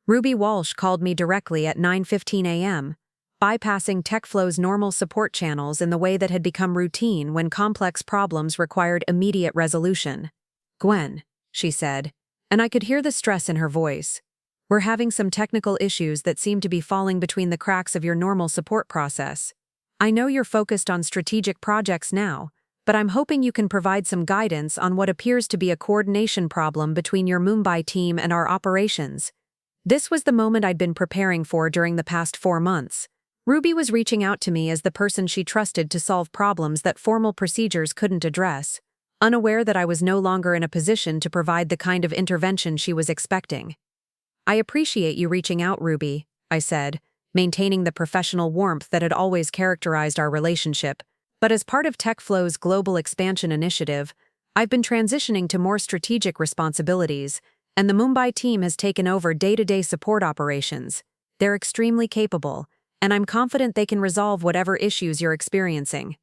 Ruby Walsh called me directly at 9:15 a.m., bypassing TechFlow's normal support channels in the way that had become routine when complex problems required immediate resolution. "Gwen," she said, and I could hear the stress in her voice. "We're having some technical issues that seem to be falling between the cracks of your normal support process. I know you're focused on strategic projects now, but I'm hoping you can provide some guidance on what appears to be a coordination problem between your Mumbai team and our operations." This was the moment I'd been preparing for during the past 4 months. Ruby was reaching out to me as the person she trusted to solve problems that formal procedures couldn't address, unaware that I was no longer in a position to provide the kind of intervention she was expecting. "I appreciate you reaching out, Ruby," I said, maintaining the professional warmth that had always characterized our relationship. "But as part of TechFlow's global expansion initiative, I've been transitioning to more strategic responsibilities, and the Mumbai team has taken over day-to-day support operations. They're extremely capable, and I'm confident they can resolve whatever issues you're experiencing."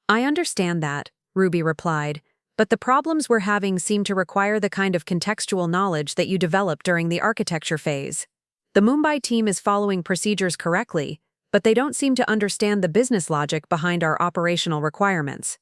"I understand that," Ruby replied, "but the problems we're having seem to require the kind of contextual knowledge that you developed during the architecture phase. The Mumbai team is following procedures correctly, but they don't seem to understand the business logic behind our operational requirements.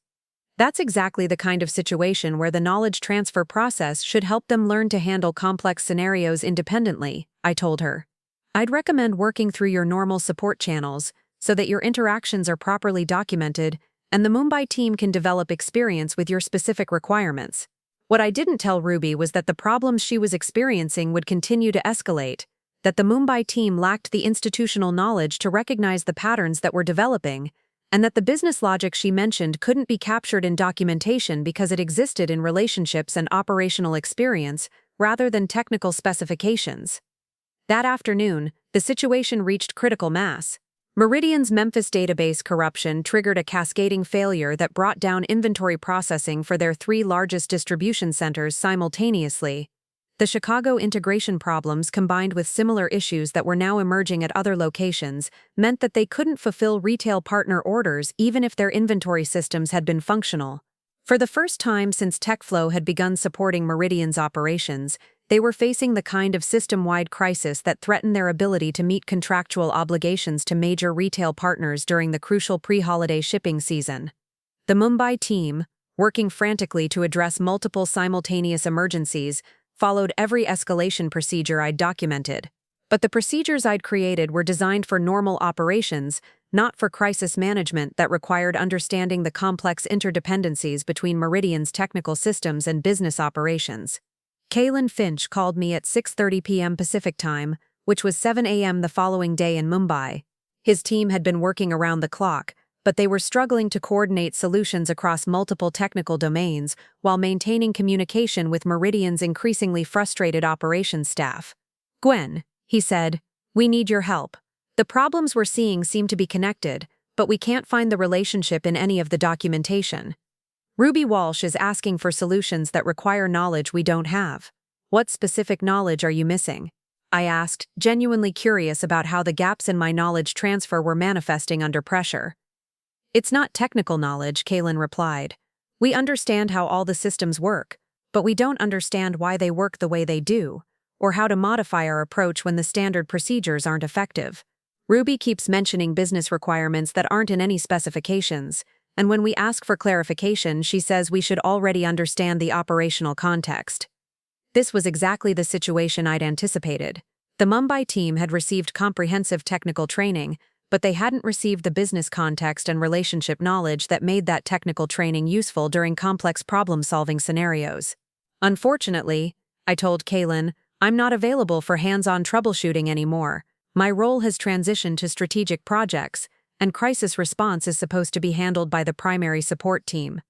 That's exactly the kind of situation where the knowledge transfer process should help them learn to handle complex scenarios independently," I told her. "I'd recommend working through your normal support channels so that your interactions are properly documented and the Mumbai team can develop experience with your specific requirements." What I didn't tell Ruby was that the problems she was experiencing would continue to escalate, that the Mumbai team lacked the institutional knowledge to recognize the patterns that were developing, and that the business logic she mentioned couldn't be captured in documentation because it existed in relationships and operational experience rather than technical specifications. That afternoon, the situation reached critical mass. Meridian's Memphis database corruption triggered a cascading failure that brought down inventory processing for their 3 largest distribution centers simultaneously. The Chicago integration problems, combined with similar issues that were now emerging at other locations, meant that they couldn't fulfill retail partner orders even if their inventory systems had been functional. For the first time since TechFlow had begun supporting Meridian's operations, they were facing the kind of system-wide crisis that threatened their ability to meet contractual obligations to major retail partners during the crucial pre-holiday shipping season. The Mumbai team, working frantically to address multiple simultaneous emergencies, followed every escalation procedure I'd documented. But the procedures I'd created were designed for normal operations, not for crisis management that required understanding the complex interdependencies between Meridian's technical systems and business operations. Kalen Finch called me at 6:30 p.m. Pacific Time, which was 7 a.m. the following day in Mumbai. His team had been working around the clock, but they were struggling to coordinate solutions across multiple technical domains while maintaining communication with Meridian's increasingly frustrated operations staff. "Gwen," he said, "we need your help. The problems we're seeing seem to be connected, but we can't find the relationship in any of the documentation. Ruby Walsh is asking for solutions that require knowledge we don't have. What specific knowledge are you missing?" I asked, genuinely curious about how the gaps in my knowledge transfer were manifesting under pressure. "It's not technical knowledge," Kalen replied. "We understand how all the systems work, but we don't understand why they work the way they do, or how to modify our approach when the standard procedures aren't effective. Ruby keeps mentioning business requirements that aren't in any specifications, and when we ask for clarification, she says we should already understand the operational context." This was exactly the situation I'd anticipated. The Mumbai team had received comprehensive technical training, but they hadn't received the business context and relationship knowledge that made that technical training useful during complex problem-solving scenarios. "Unfortunately," I told Kalen, "I'm not available for hands-on troubleshooting anymore. My role has transitioned to strategic projects, and crisis response is supposed to be handled by the primary support team.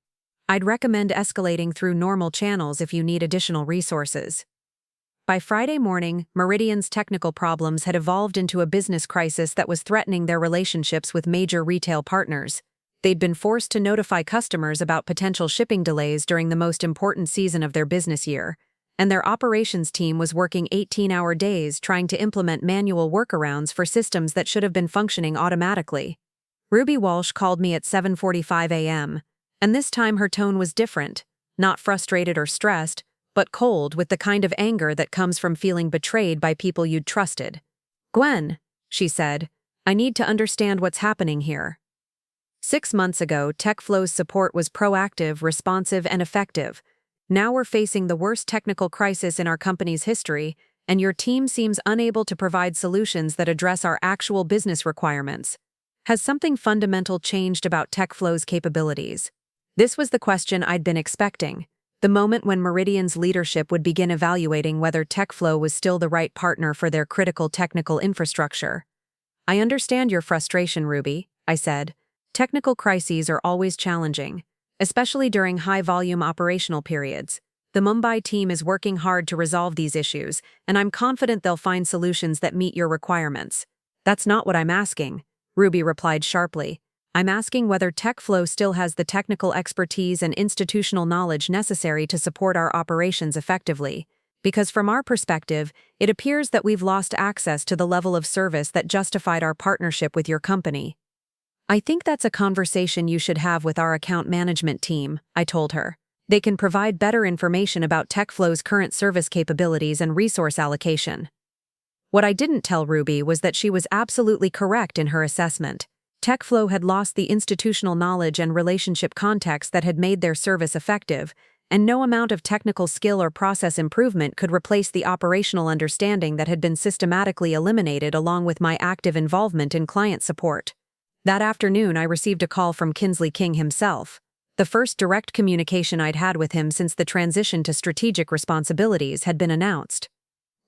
I'd recommend escalating through normal channels if you need additional resources." By Friday morning, Meridian's technical problems had evolved into a business crisis that was threatening their relationships with major retail partners. They'd been forced to notify customers about potential shipping delays during the most important season of their business year, and their operations team was working 18-hour days trying to implement manual workarounds for systems that should have been functioning automatically. Ruby Walsh called me at 7:45 a.m., and this time her tone was different, not frustrated or stressed, but cold with the kind of anger that comes from feeling betrayed by people you'd trusted. "Gwen," she said, "I need to understand what's happening here. 6 months ago, TechFlow's support was proactive, responsive, and effective. Now we're facing the worst technical crisis in our company's history, and your team seems unable to provide solutions that address our actual business requirements. Has something fundamental changed about TechFlow's capabilities?" This was the question I'd been expecting, the moment when Meridian's leadership would begin evaluating whether TechFlow was still the right partner for their critical technical infrastructure. "I understand your frustration, Ruby," I said. "Technical crises are always challenging, especially during high-volume operational periods. The Mumbai team is working hard to resolve these issues, and I'm confident they'll find solutions that meet your requirements." "That's not what I'm asking," Ruby replied sharply. "I'm asking whether TechFlow still has the technical expertise and institutional knowledge necessary to support our operations effectively, because from our perspective, it appears that we've lost access to the level of service that justified our partnership with your company." "I think that's a conversation you should have with our account management team," I told her. "They can provide better information about TechFlow's current service capabilities and resource allocation." What I didn't tell Ruby was that she was absolutely correct in her assessment. TechFlow had lost the institutional knowledge and relationship context that had made their service effective, and no amount of technical skill or process improvement could replace the operational understanding that had been systematically eliminated along with my active involvement in client support. That afternoon, I received a call from Kinsley King himself, the first direct communication I'd had with him since the transition to strategic responsibilities had been announced.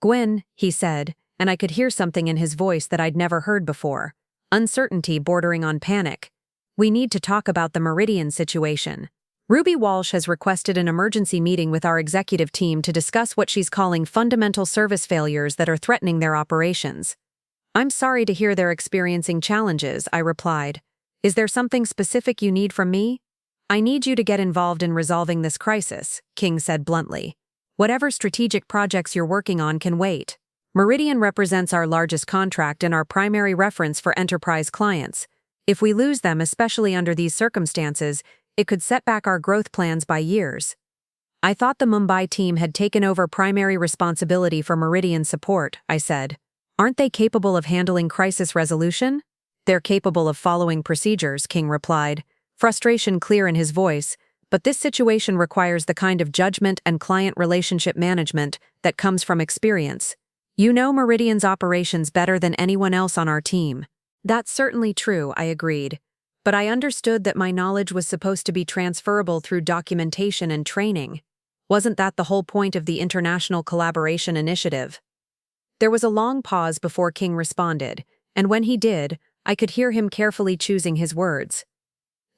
"Gwen," he said, and I could hear something in his voice that I'd never heard before, uncertainty bordering on panic. "We need to talk about the Meridian situation. Ruby Walsh has requested an emergency meeting with our executive team to discuss what she's calling fundamental service failures that are threatening their operations." I'm sorry to hear they're experiencing challenges, I replied. Is there something specific you need from me? I need you to get involved in resolving this crisis, King said bluntly. Whatever strategic projects you're working on can wait. Meridian represents our largest contract and our primary reference for enterprise clients. If we lose them, especially under these circumstances, it could set back our growth plans by years. I thought the Mumbai team had taken over primary responsibility for Meridian support, I said. Aren't they capable of handling crisis resolution? They're capable of following procedures, King replied, frustration clear in his voice, but this situation requires the kind of judgment and client relationship management that comes from experience. You know Meridian's operations better than anyone else on our team. That's certainly true, I agreed. But I understood that my knowledge was supposed to be transferable through documentation and training. Wasn't that the whole point of the International Collaboration Initiative? There was a long pause before King responded, and when he did, I could hear him carefully choosing his words.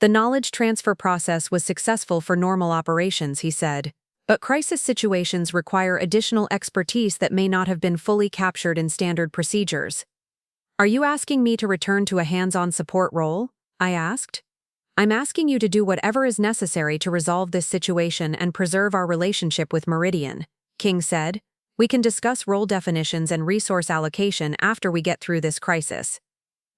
The knowledge transfer process was successful for normal operations, he said, but crisis situations require additional expertise that may not have been fully captured in standard procedures. Are you asking me to return to a hands-on support role? I asked. I'm asking you to do whatever is necessary to resolve this situation and preserve our relationship with Meridian, King said. We can discuss role definitions and resource allocation after we get through this crisis.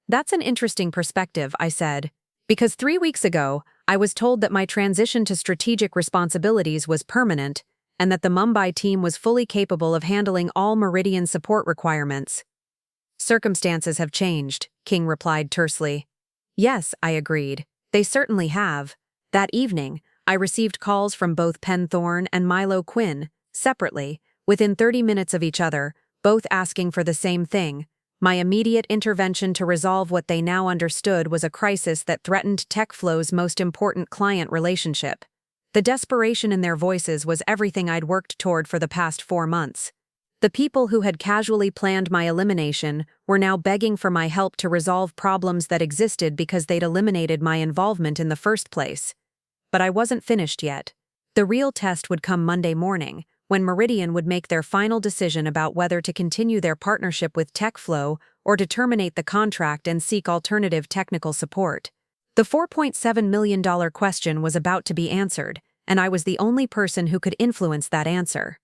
That's an interesting perspective, I said, because 3 weeks ago, I was told that my transition to strategic responsibilities was permanent and that the Mumbai team was fully capable of handling all Meridian support requirements. Circumstances have changed, King replied tersely. Yes, I agreed. They certainly have. That evening, I received calls from both Penn Thorne and Milo Quinn, separately, within 30 minutes of each other, both asking for the same thing. My immediate intervention to resolve what they now understood was a crisis that threatened TechFlow's most important client relationship. The desperation in their voices was everything I'd worked toward for the past 4 months. The people who had casually planned my elimination were now begging for my help to resolve problems that existed because they'd eliminated my involvement in the first place. But I wasn't finished yet. The real test would come Monday morning, when Meridian would make their final decision about whether to continue their partnership with TechFlow or to terminate the contract and seek alternative technical support. The $4.7 million question was about to be answered, and I was the only person who could influence that answer.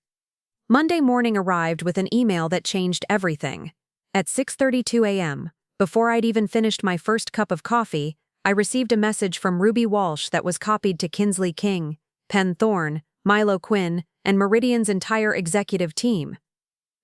Monday morning arrived with an email that changed everything. At 6:32 a.m., before I'd even finished my first cup of coffee, I received a message from Ruby Walsh that was copied to Kinsley King, Penn Thorne, Milo Quinn, and Meridian's entire executive team.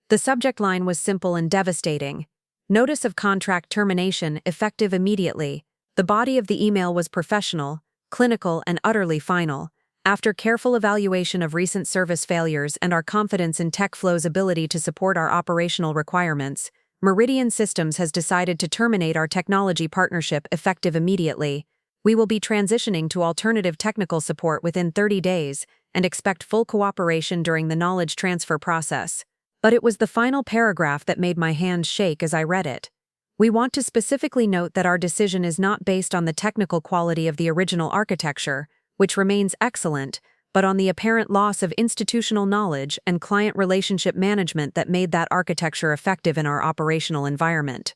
The subject line was simple and devastating. Notice of contract termination effective immediately. The body of the email was professional, clinical, and utterly final. After careful evaluation of recent service failures and our confidence in TechFlow's ability to support our operational requirements, Meridian Systems has decided to terminate our technology partnership effective immediately. We will be transitioning to alternative technical support within 30 days and expect full cooperation during the knowledge transfer process. But it was the final paragraph that made my hands shake as I read it. We want to specifically note that our decision is not based on the technical quality of the original architecture, which remains excellent, but on the apparent loss of institutional knowledge and client relationship management that made that architecture effective in our operational environment.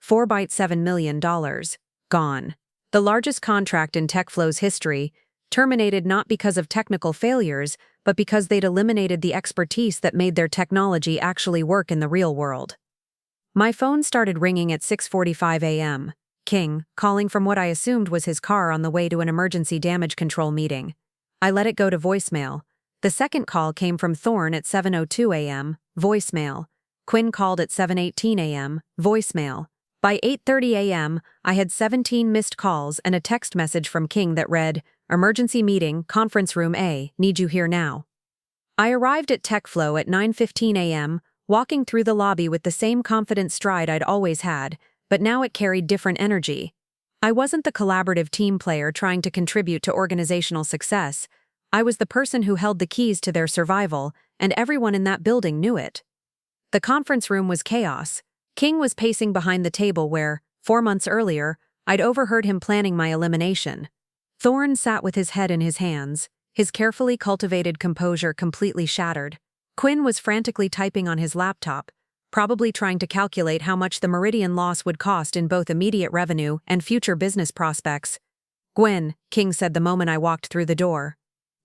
$4.7 million. Gone. The largest contract in TechFlow's history, terminated not because of technical failures, but because they'd eliminated the expertise that made their technology actually work in the real world. My phone started ringing at 6:45 a.m. King, calling from what I assumed was his car on the way to an emergency damage control meeting. I let it go to voicemail. The second call came from Thorne at 7:02 a.m., voicemail. Quinn called at 7:18 a.m., voicemail. By 8:30 a.m., I had 17 missed calls and a text message from King that read, "Emergency meeting, conference room A, need you here now." I arrived at TechFlow at 9:15 a.m., walking through the lobby with the same confident stride I'd always had, but now it carried different energy. I wasn't the collaborative team player trying to contribute to organizational success. I was the person who held the keys to their survival, and everyone in that building knew it. The conference room was chaos. King was pacing behind the table where, 4 months earlier, I'd overheard him planning my elimination. Thorne sat with his head in his hands, his carefully cultivated composure completely shattered. Quinn was frantically typing on his laptop, probably trying to calculate how much the Meridian loss would cost in both immediate revenue and future business prospects. "Gwen," King said the moment I walked through the door.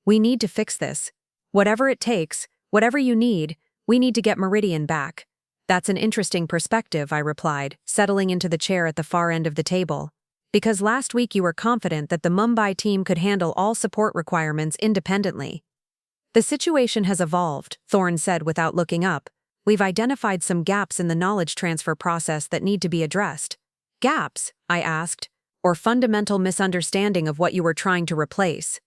"We need to fix this. Whatever it takes, whatever you need, we need to get Meridian back." "That's an interesting perspective," I replied, settling into the chair at the far end of the table. "Because last week you were confident that the Mumbai team could handle all support requirements independently." "The situation has evolved," Thorne said without looking up. "We've identified some gaps in the knowledge transfer process that need to be addressed." "Gaps?" I asked. "Or fundamental misunderstanding of what you were trying to replace?"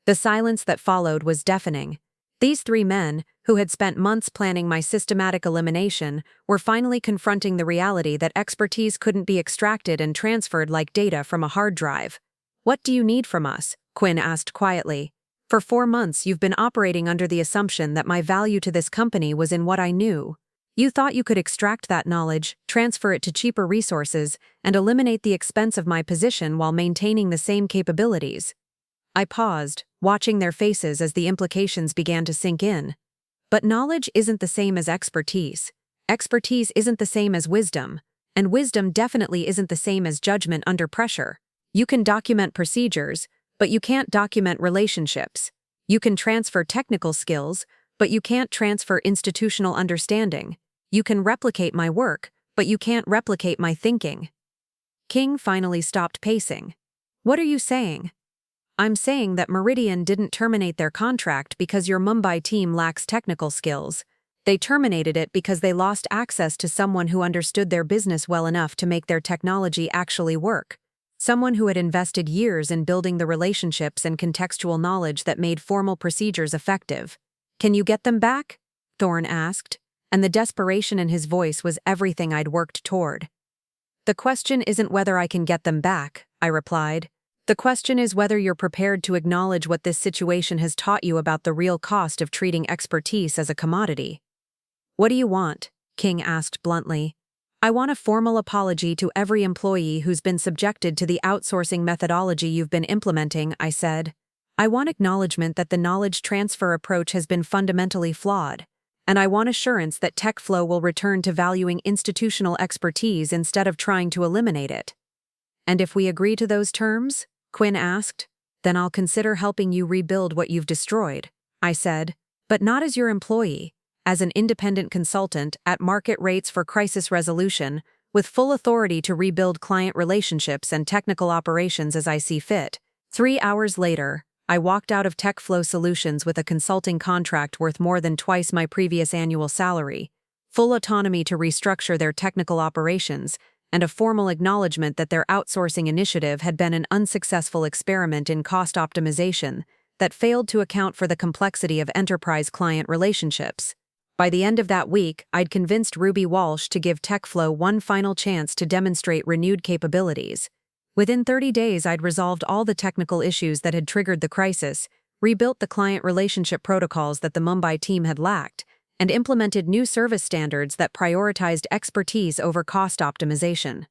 The silence that followed was deafening. These three men, who had spent months planning my systematic elimination, were finally confronting the reality that expertise couldn't be extracted and transferred like data from a hard drive. "What do you need from us?" Quinn asked quietly. "For 4 months you've been operating under the assumption that my value to this company was in what I knew. You thought you could extract that knowledge, transfer it to cheaper resources, and eliminate the expense of my position while maintaining the same capabilities." I paused, watching their faces as the implications began to sink in. But knowledge isn't the same as expertise. Expertise isn't the same as wisdom. And wisdom definitely isn't the same as judgment under pressure. You can document procedures, but you can't document relationships. You can transfer technical skills, but you can't transfer institutional understanding. You can replicate my work, but you can't replicate my thinking. King finally stopped pacing. "What are you saying?" "I'm saying that Meridian didn't terminate their contract because your Mumbai team lacks technical skills. They terminated it because they lost access to someone who understood their business well enough to make their technology actually work. Someone who had invested years in building the relationships and contextual knowledge that made formal procedures effective." "Can you get them back?" Thorne asked, and the desperation in his voice was everything I'd worked toward. "The question isn't whether I can get them back," I replied. "The question is whether you're prepared to acknowledge what this situation has taught you about the real cost of treating expertise as a commodity." "What do you want?" King asked bluntly. "I want a formal apology to every employee who's been subjected to the outsourcing methodology you've been implementing," I said. "I want acknowledgement that the knowledge transfer approach has been fundamentally flawed. And I want assurance that TechFlow will return to valuing institutional expertise instead of trying to eliminate it." "And if we agree to those terms?" Quinn asked. "Then I'll consider helping you rebuild what you've destroyed," I said. "But not as your employee, as an independent consultant at market rates for crisis resolution, with full authority to rebuild client relationships and technical operations as I see fit." 3 hours later, I walked out of TechFlow Solutions with a consulting contract worth more than twice my previous annual salary, full autonomy to restructure their technical operations, and a formal acknowledgement that their outsourcing initiative had been an unsuccessful experiment in cost optimization that failed to account for the complexity of enterprise-client relationships. By the end of that week, I'd convinced Ruby Walsh to give TechFlow one final chance to demonstrate renewed capabilities. Within 30 days, I'd resolved all the technical issues that had triggered the crisis, rebuilt the client relationship protocols that the Mumbai team had lacked, and implemented new service standards that prioritized expertise over cost optimization.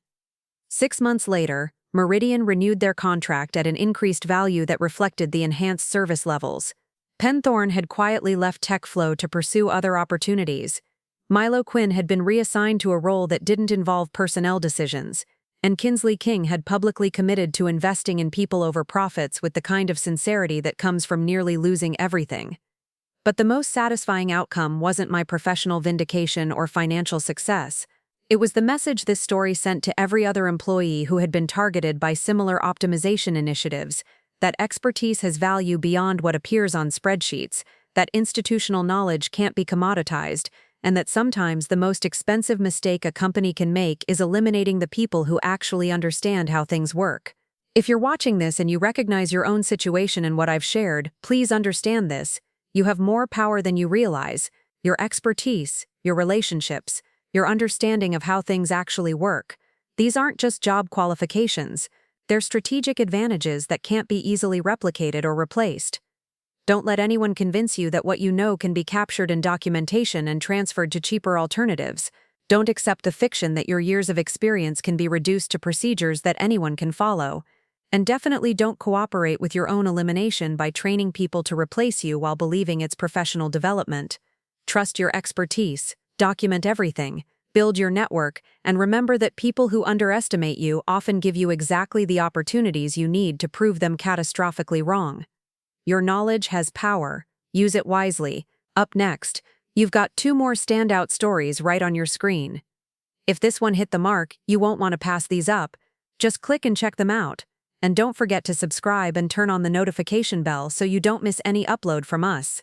6 months later, Meridian renewed their contract at an increased value that reflected the enhanced service levels. Penn Thorne had quietly left TechFlow to pursue other opportunities. Milo Quinn had been reassigned to a role that didn't involve personnel decisions, and Kinsley King had publicly committed to investing in people over profits with the kind of sincerity that comes from nearly losing everything. But the most satisfying outcome wasn't my professional vindication or financial success. It was the message this story sent to every other employee who had been targeted by similar optimization initiatives, that expertise has value beyond what appears on spreadsheets, that institutional knowledge can't be commoditized, and that sometimes the most expensive mistake a company can make is eliminating the people who actually understand how things work. If you're watching this and you recognize your own situation in what I've shared, please understand this. You have more power than you realize. Your expertise, your relationships, your understanding of how things actually work. These aren't just job qualifications. They're strategic advantages that can't be easily replicated or replaced. Don't let anyone convince you that what you know can be captured in documentation and transferred to cheaper alternatives. Don't accept the fiction that your years of experience can be reduced to procedures that anyone can follow. And definitely don't cooperate with your own elimination by training people to replace you while believing it's professional development. Trust your expertise, Document everything, build your network, and remember that people who underestimate you often give you exactly the opportunities you need to prove them catastrophically wrong. Your knowledge has power. Use it wisely. Up next, you've got 2 more standout stories right on your screen. If this one hit the mark, you won't want to pass these up. Just click and check them out. And don't forget to subscribe and turn on the notification bell so you don't miss any upload from us.